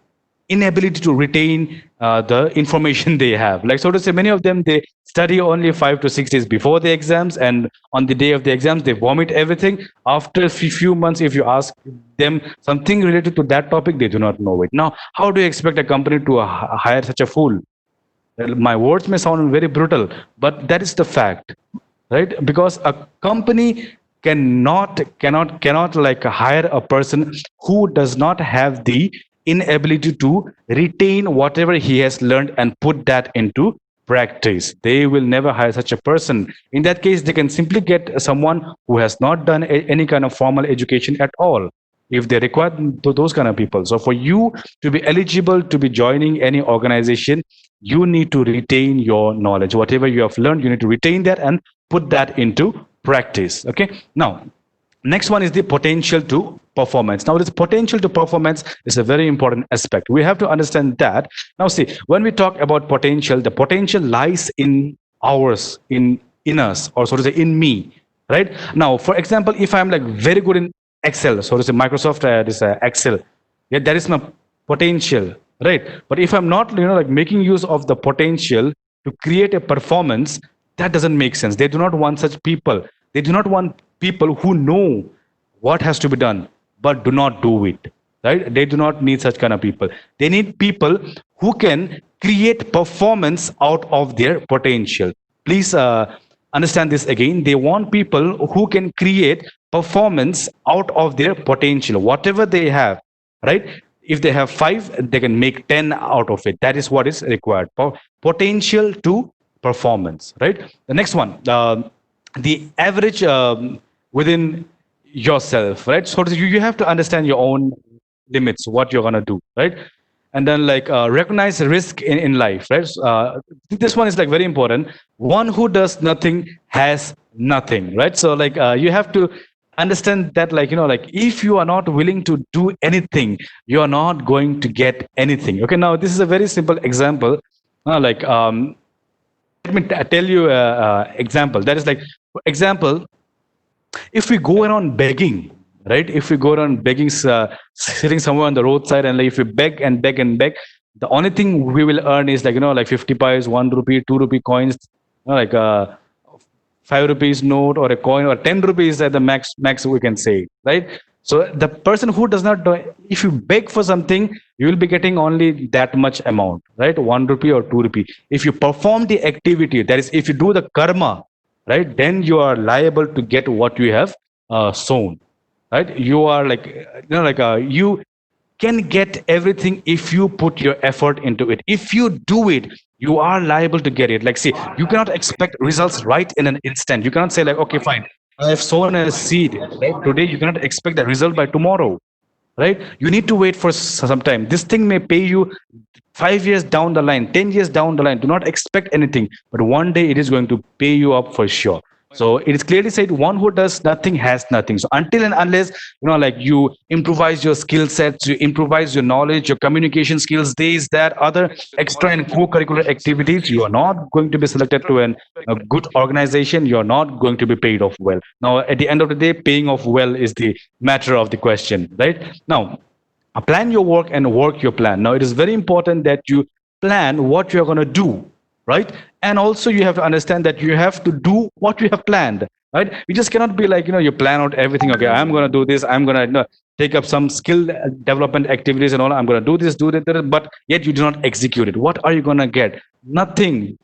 S5: inability to retain the information they have. Like, so to say, many of them, they study only 5 to 6 days before the exams, and on the day of the exams, they vomit everything. After a few months, if you ask them something related to that topic, they do not know it. Now, how do you expect a company to hire such a fool? Well, my words may sound very brutal, but that is the fact, right? Because a company cannot hire a person who does not have the inability to retain whatever he has learned and put that into practice. They will never hire such a person. In that case, they can simply get someone who has not done any kind of formal education at all, if they require those kind of people. So for you to be eligible to be joining any organization, you need to retain your knowledge. Whatever you have learned, you need to retain that and put that into practice. Okay. Now, next one is the potential to performance. Now, this potential to performance is a very important aspect. We have to understand that. Now, see, when we talk about potential, the potential lies in ours, in us, or so to say, in me, right? Now, for example, if I'm very good in Excel, so to say, Microsoft Excel, yeah, that is my potential, right? But if I'm not, making use of the potential to create a performance, that doesn't make sense. They do not want such people. They do not want people who know what has to be done but do not do it, right? They do not need such kind of people. They need people who can create performance out of their potential. Please understand this again. They want people who can create performance out of their potential, whatever they have, right? If they have 5, they can make 10 out of it. That is what is required. Potential to performance, right? The next one, the average within yourself, right? So you have to understand your own limits, what you're going to do, right? And then recognize risk in life, right? This one is very important. One who does nothing has nothing, right? So you have to understand that if you are not willing to do anything, you are not going to get anything. Okay, now this is a very simple example. Let me tell you an example. That is for example, if we go around begging, right? If we go around begging, sitting somewhere on the roadside, and if we beg and beg and beg, the only thing we will earn is 50 pies, 1 rupee, 2 rupee coins, 5 rupees note or a coin, or 10 rupees at the max we can say, right? So the person who does not do, if you beg for something, you will be getting only that much amount, right? 1 rupee or 2 rupee. If you perform the activity, that is, if you do the karma, right, then you are liable to get what you have sown, right? You are you can get everything if you put your effort into it. If you do it, you are liable to get it. See, you cannot expect results right in an instant. You cannot say okay, fine, I have sown a seed, right? Today, you cannot expect the result by tomorrow, right? You need to wait for some time. This thing may pay you 5 years down the line, 10 years down the line. Do not expect anything, but one day it is going to pay you up for sure. So it is clearly said, one who does nothing has nothing. So until and unless, you improvise your skill sets, you improvise your knowledge, your communication skills, these, that, other extra and co-curricular activities, you are not going to be selected to a good organization. You are not going to be paid off well. Now, at the end of the day, paying off well is the matter of the question, right? Now, Plan your work and work your plan. Now, it is very important that you plan what you're going to do, right? And also you have to understand that you have to do what you have planned, right? You just cannot be like, you plan out everything. Okay, I'm going to do this. I'm going to take up some skill development activities and all. I'm going to do this, do that, but yet you do not execute it. What are you going to get? Nothing.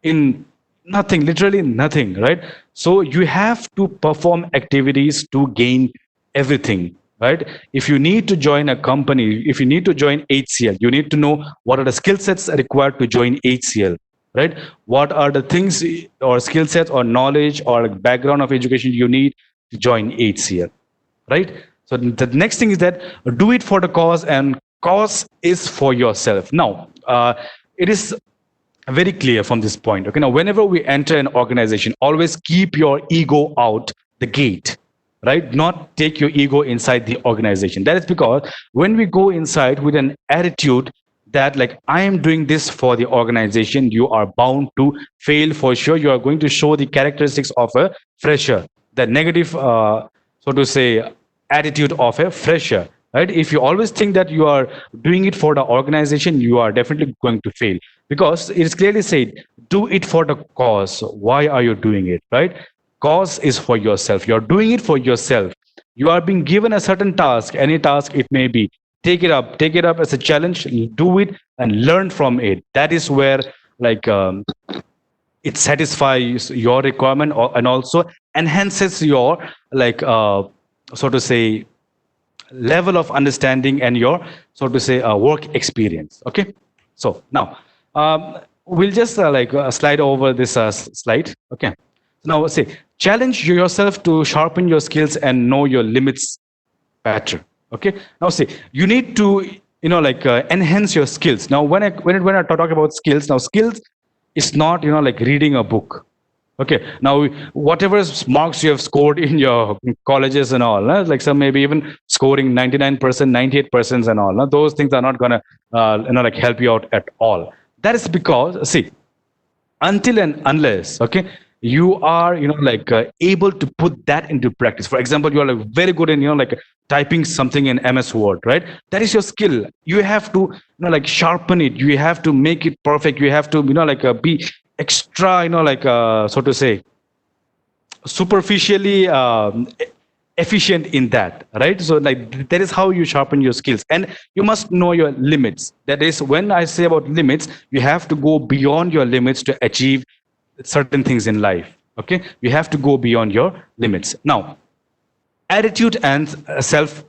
S5: In nothing, literally nothing, right? So you have to perform activities to gain everything, right? If you need to join a company, if you need to join HCL, you need to know what are the skill sets required to join HCL, right? What are the things or skill sets or knowledge or background of education you need to join HCL, right? So the next thing is that do it for the cause, and cause is for yourself. Now, it is very clear from this point. Okay, now whenever we enter an organization, always keep your ego out the gate, right? Not take your ego inside the organization. That is because when we go inside with an attitude that like I am doing this for the organization, you are bound to fail for sure. You are going to show the characteristics of a fresher, the negative, so to say, attitude of a fresher, right? If you always think that you are doing it for the organization, you are definitely going to fail, because it is clearly said, do it for the cause. Why are you doing it, right? Cause is for yourself. You're doing it for yourself. You are being given a certain task, any task it may be. Take it up as a challenge, do it and learn from it. That is where like it satisfies your requirement, and also enhances your like so to say level of understanding and your so to say work experience. Okay, so now we'll just slide over this slide. Okay, now say challenge yourself to sharpen your skills and know your limits better. Okay, now see, you need to enhance your skills. Now when I talk about skills, now skills is not like reading a book. Okay, now whatever marks you have scored in your colleges and all, like some maybe even scoring 99%, 98% and all, those things are not gonna like help you out at all. That is because see, until and unless you are able to put that into practice. For example, you are like very good in like typing something in MS Word, right? That is your skill. You have to like sharpen it. You have to make it perfect. You have to be extra so to say superficially efficient in that, right? So like that is how you sharpen your skills, and you must know your limits. That is, when I say about limits, you have to go beyond your limits to achieve certain things in life. Okay, you have to go beyond your limits. Now, attitude and self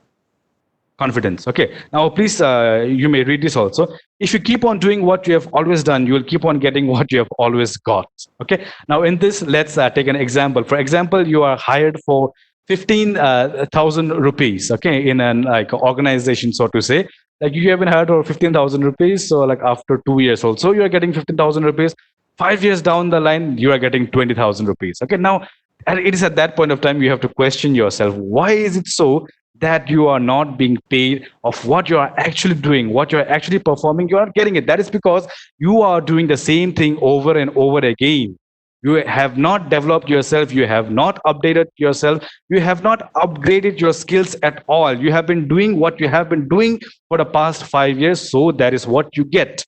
S5: confidence. Okay, now please you may read this also. If you keep on doing what you have always done, you will keep on getting what you have always got. Okay, now in this, let's take an example. For example, you are hired for 15,000 rupees, okay, in an like organization, so to say. Like you have been hired for 15,000 rupees, so like after 2 years also you are getting 15,000 rupees. 5 years down the line you are getting 20,000 rupees. Okay, now, and it is at that point of time you have to question yourself, why is it so that you are not being paid of what you are actually doing, what you are actually performing? You are not getting it. That is because you are doing the same thing over and over again. You have not developed yourself, you have not updated yourself, you have not upgraded your skills at all. You have been doing what you have been doing for the past 5 years, so that is what you get,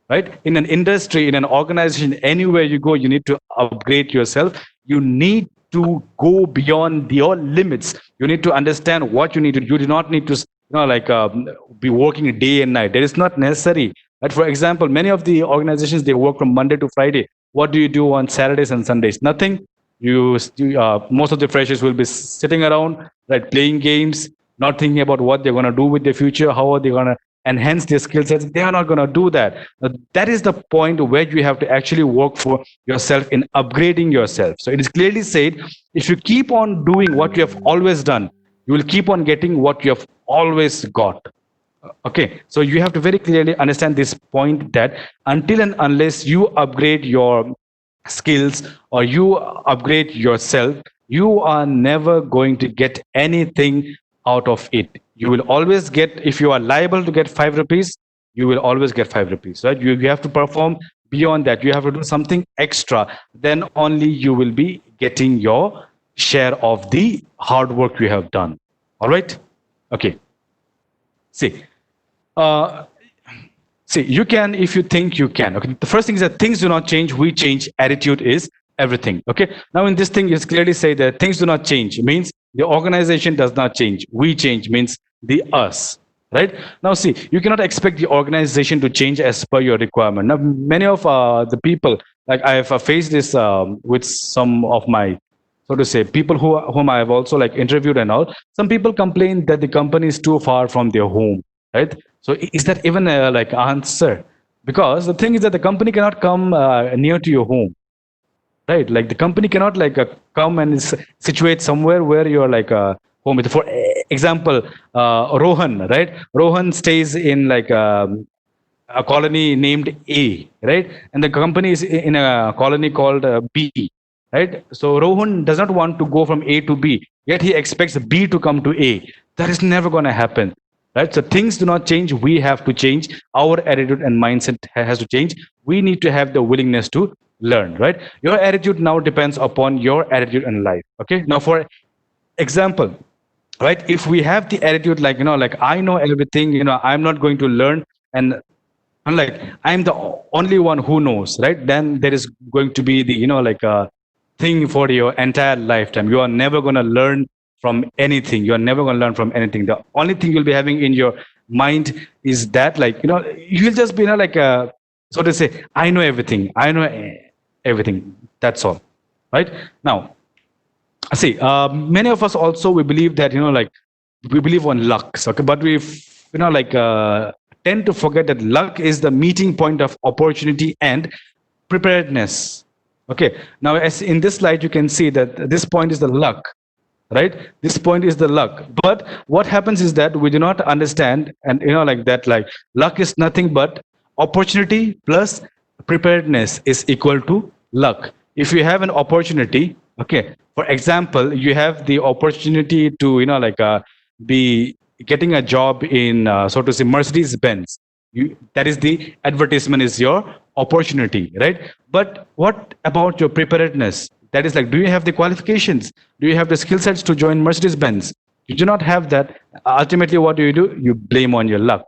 S5: right? In an industry, in an organization, anywhere you go, you need to upgrade yourself. You need to go beyond your limits. You need to understand what you need to do. You do not need to be working day and night. That is not necessary, right? For example, many of the organizations, they work from Monday to Friday. What do you do on Saturdays and Sundays? Nothing. Most of the freshers will be sitting around, right, playing games, not thinking about what they're going to do with their future, how are they going to enhance their skill sets. They are not going to do that. That is the point where you have to actually work for yourself in upgrading yourself. So it is clearly said, if you keep on doing what you have always done, you will keep on getting what you have always got. Okay, so you have to very clearly understand this point, that until and unless you upgrade your skills or you upgrade yourself, you are never going to get anything out of it. You will always get, if you are liable to get 5 rupees, you will always get 5 rupees, right? You have to perform beyond that. You have to do something extra. Then only you will be getting your share of the hard work you have done. All right? Okay. See, uh, see, you can if you think you can. Okay. The first thing is that things do not change. We change. Attitude is everything. Okay. Now in this thing, you clearly say that things do not change. It means the organization does not change. We change means the us. Right now, see, you cannot expect the organization to change as per your requirement. Now, many of the people, like I have faced this with some of my, so to say, people whom I have also like interviewed and all. Some people complain that the company is too far from their home, right? So is that even a like answer? Because the thing is that the company cannot come near to your home, right? Like the company cannot like come and situate somewhere where you're like home. For example, Rohan, right? Rohan stays in like a colony named A, right? And the company is in a colony called B, right? So Rohan does not want to go from A to B, yet he expects B to come to A. That is never going to happen, right? So things do not change. We have to change. Our attitude and mindset has to change. We need to have the willingness to learn, right? Your attitude now depends upon your attitude in life. Okay. Now, for example, right, if we have the attitude like, like I know everything, I'm not going to learn, and like I'm the only one who knows, right? Then there is going to be the like a thing for your entire lifetime. You are never going to learn from anything. You are never going to learn from anything. The only thing you'll be having in your mind is that, like, you'll just be like so to say, I know everything, I know everything, that's all. Right now, see, many of us also, we believe that like we believe on luck, okay, but we like tend to forget that luck is the meeting point of opportunity and preparedness. Okay, now as in this slide you can see that this point is the luck, right? This point is the luck. But what happens is that we do not understand, and like that, like luck is nothing but opportunity plus preparedness is equal to luck. If you have an opportunity, okay, for example, you have the opportunity to like be getting a job in so to say Mercedes Benz. That is the advertisement, is your opportunity, right? But what about your preparedness? That is like, do you have the qualifications? Do you have the skill sets to join Mercedes Benz? You do not have that. Ultimately, what do? You blame on your luck,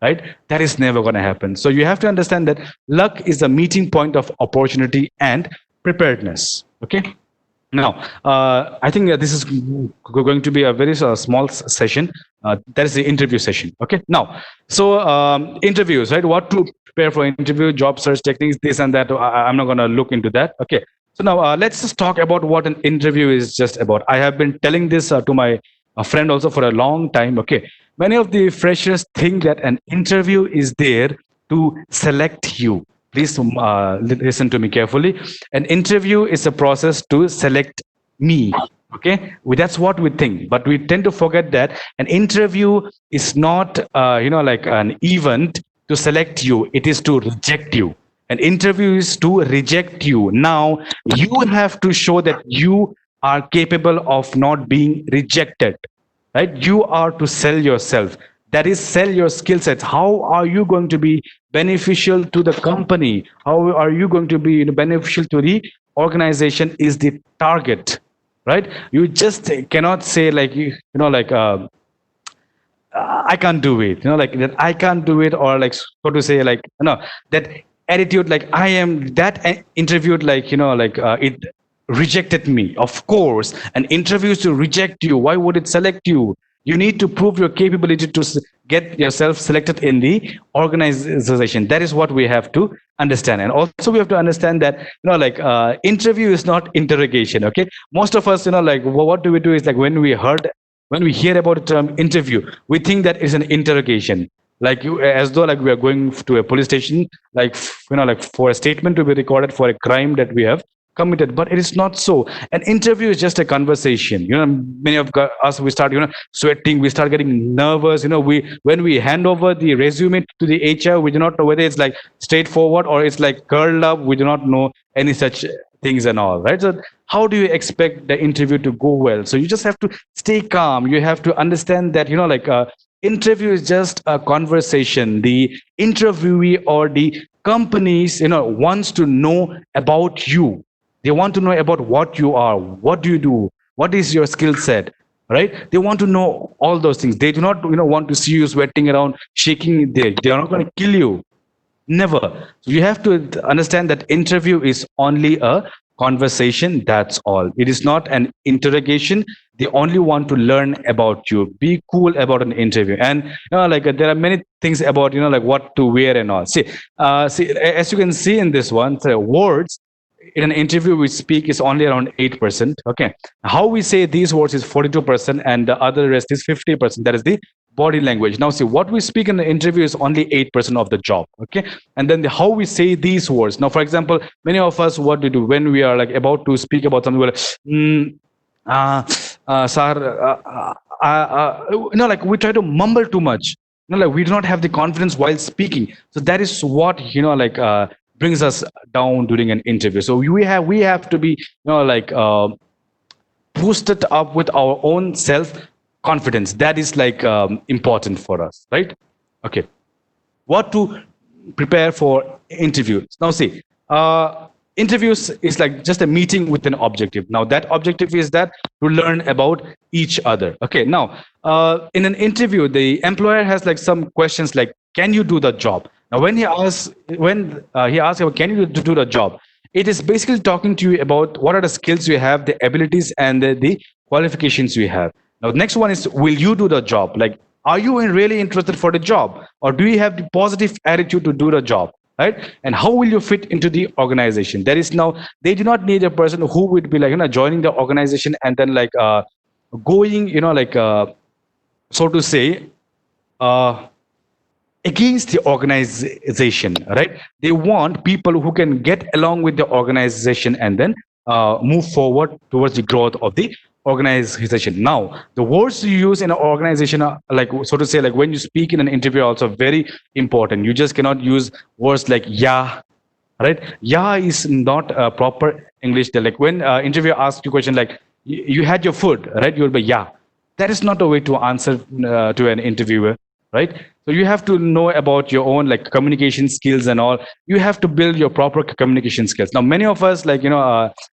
S5: right? That is never going to happen. So you have to understand that luck is the meeting point of opportunity and preparedness. Okay. Now, I think this is going to be a very small session. That is the interview session. Okay. Now, so interviews, right? What to prepare for interview, job search techniques, this and that. I'm not going to look into that. Okay. So now let's just talk about what an interview is just about. I have been telling this to my friend also for a long time. Okay. Many of the freshers think that an interview is there to select you. Please listen to me carefully. An interview is a process to select me. Okay, that's what we think, but we tend to forget that an interview is not, like an event to select you. It is to reject you. An interview is to reject you. Now you have to show that you are capable of not being rejected. Right? You are to sell yourself. That is, sell your skill sets. How are you going to be beneficial to the company? How are you going to be beneficial to the organization is the target, right? You just cannot say like, like, I can't do it, like that I can't do it, or like, so to say, like, that attitude, like I am that interviewed, like, like it rejected me. Of course, an interview is to reject you. Why would it select you? You need to prove your capability to get yourself selected in the organization. That is what we have to understand. And also we have to understand that, like interview is not interrogation. Okay. Most of us, like what do we do is like when we hear about the term interview, we think that is an interrogation. Like as though like we are going to a police station, like, like for a statement to be recorded for a crime that we have committed. But it is not so. An interview is just a conversation. Many of us, we start, sweating, we start getting nervous. When we hand over the resume to the HR, we do not know whether it's like straightforward or it's like curled up. We do not know any such things and all, right? So how do you expect the interview to go well? So you just have to stay calm. You have to understand that, like interview is just a conversation. The interviewee or the companies, wants to know about you. They want to know about what you are, what do you do, what is your skill set. right? They want to know all those things. They do not, want to see you sweating around, shaking. They are not going to kill you. Never. So you have to understand that interview is only a conversation. That's all. It is not an interrogation. They only want to learn about you. Be cool about an interview. And there are many things about like what to wear and all. See, as you can see in this one, the words in an interview we speak is only around 8%. Okay, how we say these words is 42%, and the other rest is 50%. That is the body language. Now see, what we speak in the interview is only 8% of the job. Okay, and then how we say these words. Now, for example, many of us, what we do when we are like about to speak about something, we're like, sir, like we try to mumble too much. Like we do not have the confidence while speaking. So that is what brings us down during an interview. So we have to be boosted up with our own self confidence. That is important for us, right? Okay, what to prepare for interviews. Now see, interviews is like just a meeting with an objective. Now that objective is that to learn about each other. Okay, now in an interview the employer has like some questions like, can you do the job? Now when he asks you, can you do the job, it is basically talking to you about what are the skills you have, the abilities, and the qualifications you have. Now the next one is, will you do the job? Like, are you really interested for the job, or do you have the positive attitude to do the job, right? And how will you fit into the organization? There is now, they do not need a person who would be like joining the organization and then going so to say against the organization, right? They want people who can get along with the organization and then move forward towards the growth of the organization. Now the words you use in an organization are like, so to say, like when you speak in an interview are also very important. You just cannot use words like yeah, right? Yeah is not a proper English. Like when interviewer asks you a question like, you had your food, right? You'll be yeah. That is not a way to answer to an interviewer, right? So you have to know about your own like communication skills and all. You have to build your proper communication skills. Now many of us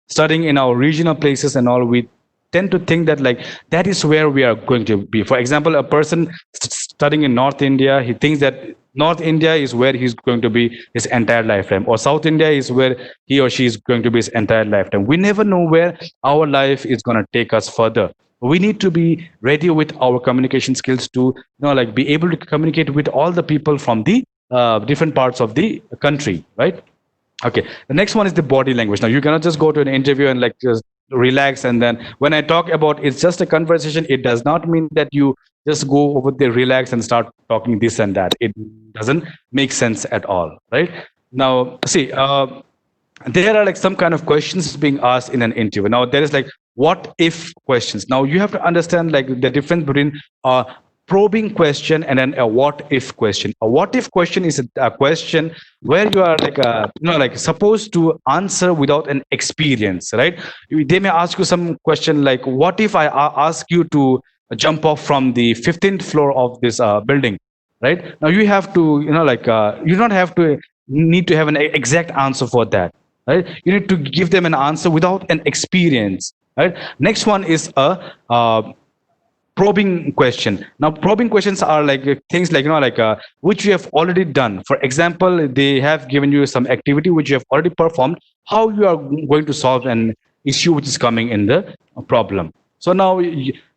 S5: studying in our regional places and all, we tend to think that like that is where we are going to be. For example, a person studying in North India, he thinks that North India is where he's going to be his entire lifetime, or South India is where he or she is going to be his entire lifetime. We never know where our life is going to take us further. We need to be ready with our communication skills to be able to communicate with all the people from the different parts of the country, right? Okay, the next one is the body language. Now you cannot just go to an interview and like just relax, and then when I talk about it's just a conversation, it does not mean that you just go over there, relax and start talking this and that. It doesn't make sense at all, right? Now see, there are like some kind of questions being asked in an interview. Now there is like what if questions. Now you have to understand like the difference between a probing question and then a what if question. A what if question is a question where you are like supposed to answer without an experience, right? They may ask you some question like, what if I ask you to jump off from the 15th floor of this building, right? Now you have to you don't have to need to have an exact answer for that, right? You need to give them an answer without an experience, right? Next one is a probing question. Now probing questions are like things like which you have already done. For example, they have given you some activity which you have already performed, how you are going to solve an issue which is coming in the problem. So now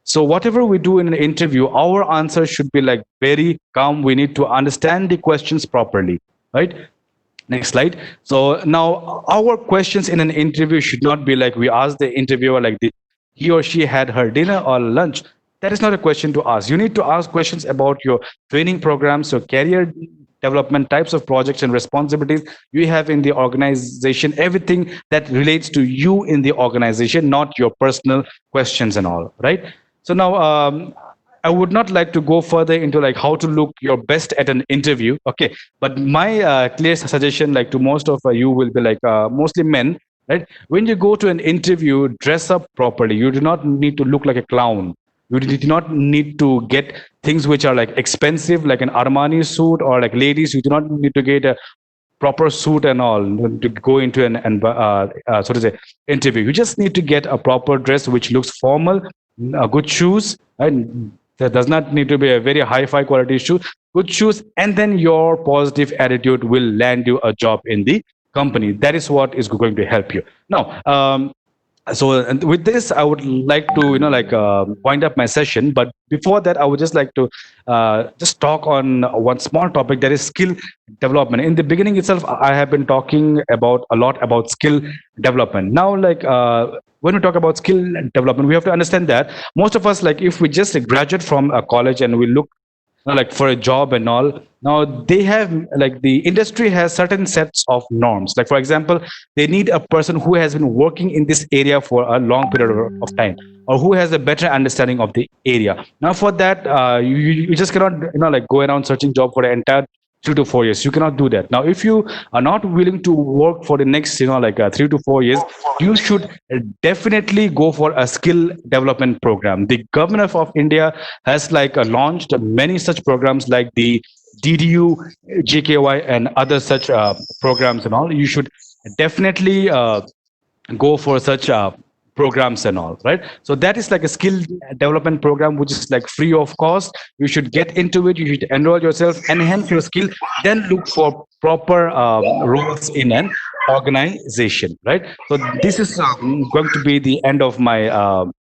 S5: so whatever we do in an interview, our answer should be like very calm. We need to understand the questions properly, right? Next slide. So now our questions in an interview should not be like we ask the interviewer like he or she had her dinner or lunch. That is not a question to ask. You need to ask questions about your training programs, your career development, types of projects and responsibilities you have in the organization, everything that relates to you in the organization, not your personal questions and all, right? So now I would not like to go further into like how to look your best at an interview, okay? But my clear suggestion like to most of you will be like mostly men, right? When you go to an interview, dress up properly. You do not need to look like a clown. You do not need to get things which are like expensive, like an Armani suit, or like ladies, you do not need to get a proper suit and all to go into an so to say interview. You just need to get a proper dress which looks formal, good shoes, and there does not need to be a very high-fi quality shoe. Good shoes, and then your positive attitude will land you a job in the company. That is what is going to help you. Now, so and with this I would like to wind up my session, but before that I would just like to just talk on one small topic, that is skill development. In the beginning itself I have been talking about a lot about skill development. Now, when we talk about skill development, we have to understand that most of us, like if we just graduate from a college and we look like for a job and all, now they have, like the industry has certain sets of norms. Like for example, they need a person who has been working in this area for a long period of time, or who has a better understanding of the area. Now for that, you just cannot go around searching job for the entire 3 to 4 years. You cannot do that. Now if you are not willing to work for the next 3 to 4 years, you should definitely go for a skill development program. The government of India has launched many such programs like the DDU, JKY, and other such programs and all. You should definitely go for such programs and all, right? So that is like a skill development program which is like free of cost. You should get into it, you should enroll yourself, enhance your skill, then look for proper roles in an organization, right? So this is going to be the end of my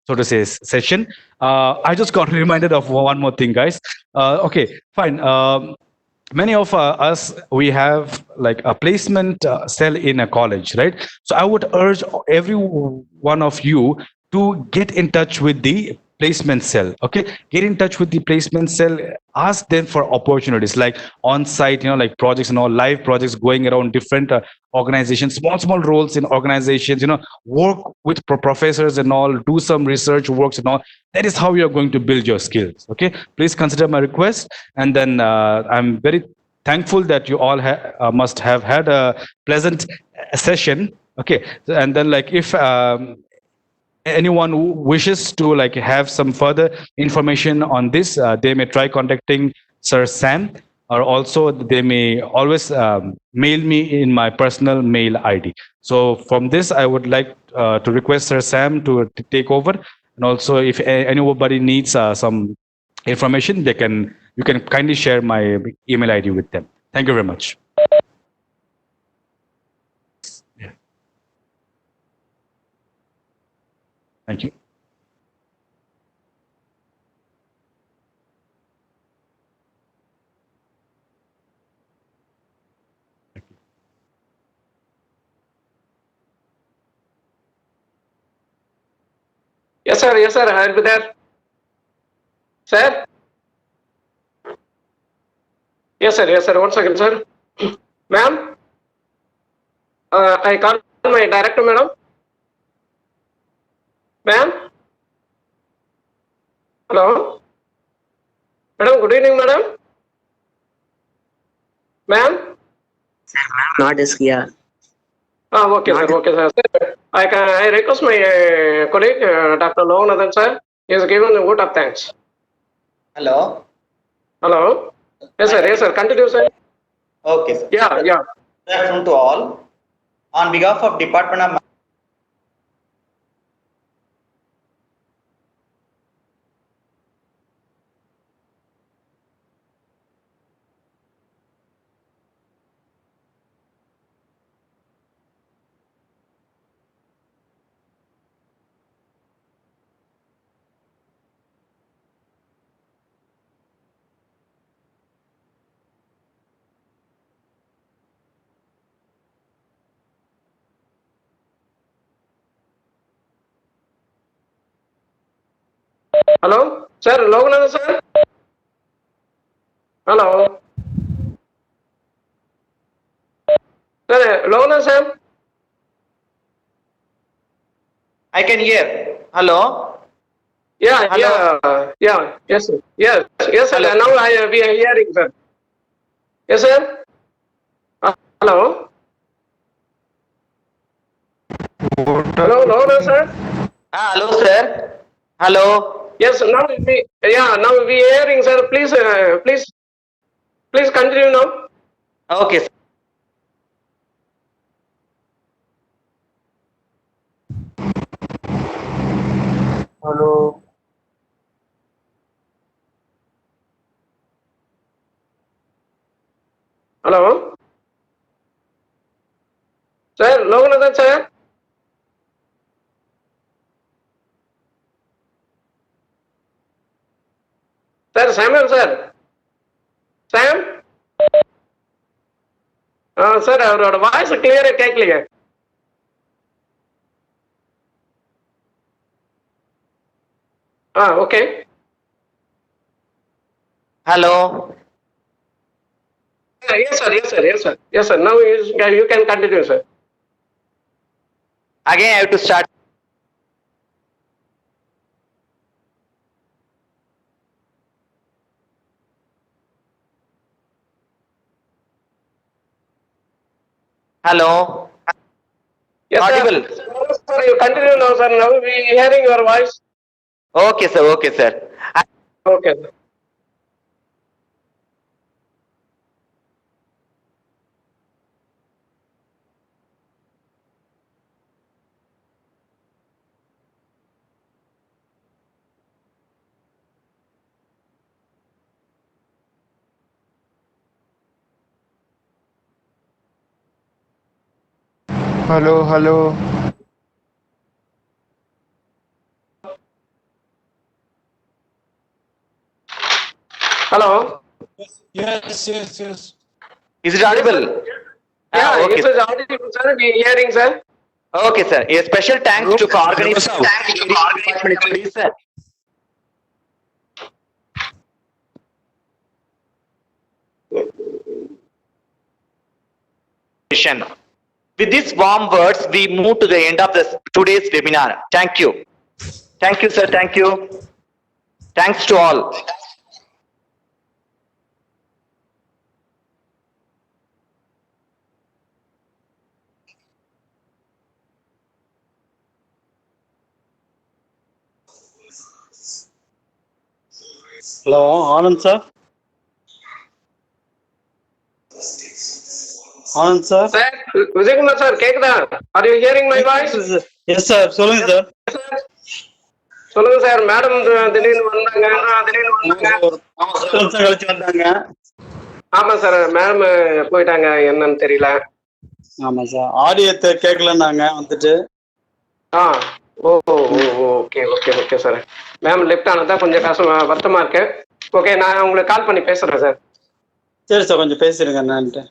S5: so to say session. I just got reminded of one more thing, guys. Okay, fine. Many of us, we have like a placement cell in a college, right? So I would urge every one of you to get in touch with the placement cell. Okay, get in touch with the placement cell, ask them for opportunities like on site, like projects and all, live projects going around different organizations, small roles in organizations, work with professors and all, do some research works and all. That is how you are going to build your skills. Okay, please consider my request. And then I'm very thankful that you all must have had a pleasant session. Okay, and then if anyone who wishes to have some further information on this, they may try contacting Sir Sam, or also they may always mail me in my personal mail ID. So from this, I would like to request Sir Sam to take over. And also, if anybody needs some information, you can kindly share my email ID with them. Thank you very much. Yeah. Thank you.
S3: Yes, sir. Yes, sir. I'll be there. Sir? Yes, sir. Yes, sir. 1 second, sir. Ma'am? I call my director, madam. Ma'am? Hello? Madam, good evening, madam. Ma'am?
S9: Not is here.
S3: Okay, sir. Okay, sir. Sir, I request my colleague, Dr. Loganathan, sir. He has given a vote of thanks.
S2: Hello.
S3: Hello? Yes, sir. Yes, sir. Continue, sir.
S2: Okay, sir.
S3: Yeah.
S2: Good afternoon to all. On behalf of Department of
S3: Hello? Sir, Loganathan, sir? Hello? Sir, Loganathan, sir?
S2: I can hear. Hello.
S3: Yeah,
S2: Hello.
S3: yeah. Yes, sir. Yes, sir.
S2: Hello.
S3: Now we are hearing, sir. Yes, sir. Hello. Hello, Loganathan, sir.
S2: Hello, sir. Hello.
S3: Yes, now we hearing, sir. Please continue now.
S2: Okay, sir.
S1: Hello.
S3: Hello sir, Loganathan sir. Sir Samuel sir. Sam. Sir அவரோட voice கிளியரா கேட்கலையே. Okay.
S2: Hello.
S3: Yes sir, yes sir, yes sir, yes sir. Now you can continue, sir.
S2: Again, I have to start. Hello.
S3: Yes
S2: Audible.
S3: Sir, you continue now, sir. Now we hearing your voice.
S2: Okay, sir. Okay, sir.
S3: Okay.
S10: Hello.
S3: Hello.
S8: Yes.
S2: Is it audible?
S3: Yeah,
S2: Okay.
S3: it is audible, sir. We hearing, sir.
S2: Okay, sir. A special thanks to organization, sir. With these warm words, we move to the end of today's webinar. Thank you. Thank you, sir. Thank you. Thanks to all.
S1: Hello Anand sir. Anand sir.
S3: Sir, Vijaykumar sir, கேக்குதா? Are you hearing my voice?
S1: Yes sir, சொல்லுங்க sir.
S3: சொல்லுங்க sir. Madam திடீர்னு வந்தாங்க.
S1: ஒரு 10 நிமிஷம் கழிச்சு வந்தாங்க.
S3: ஆமா சார், மேம் போயிட்டாங்க, என்னன்னு தெரியல.
S1: ஆமா சார், ஆடியத்தை கேட்கலன்னாங்க வந்துட்டு.
S3: Okay sir. மேம் லெஃப்ட் ஆனதா கொஞ்சம் வருத்தமா இருக்கு. ஓகே, நான் உங்களுக்கு கால் பண்ணி பேசுறேன் சார்.
S1: சரி சார், கொஞ்சம் பேசிடுங்க என்னன்ட்டு.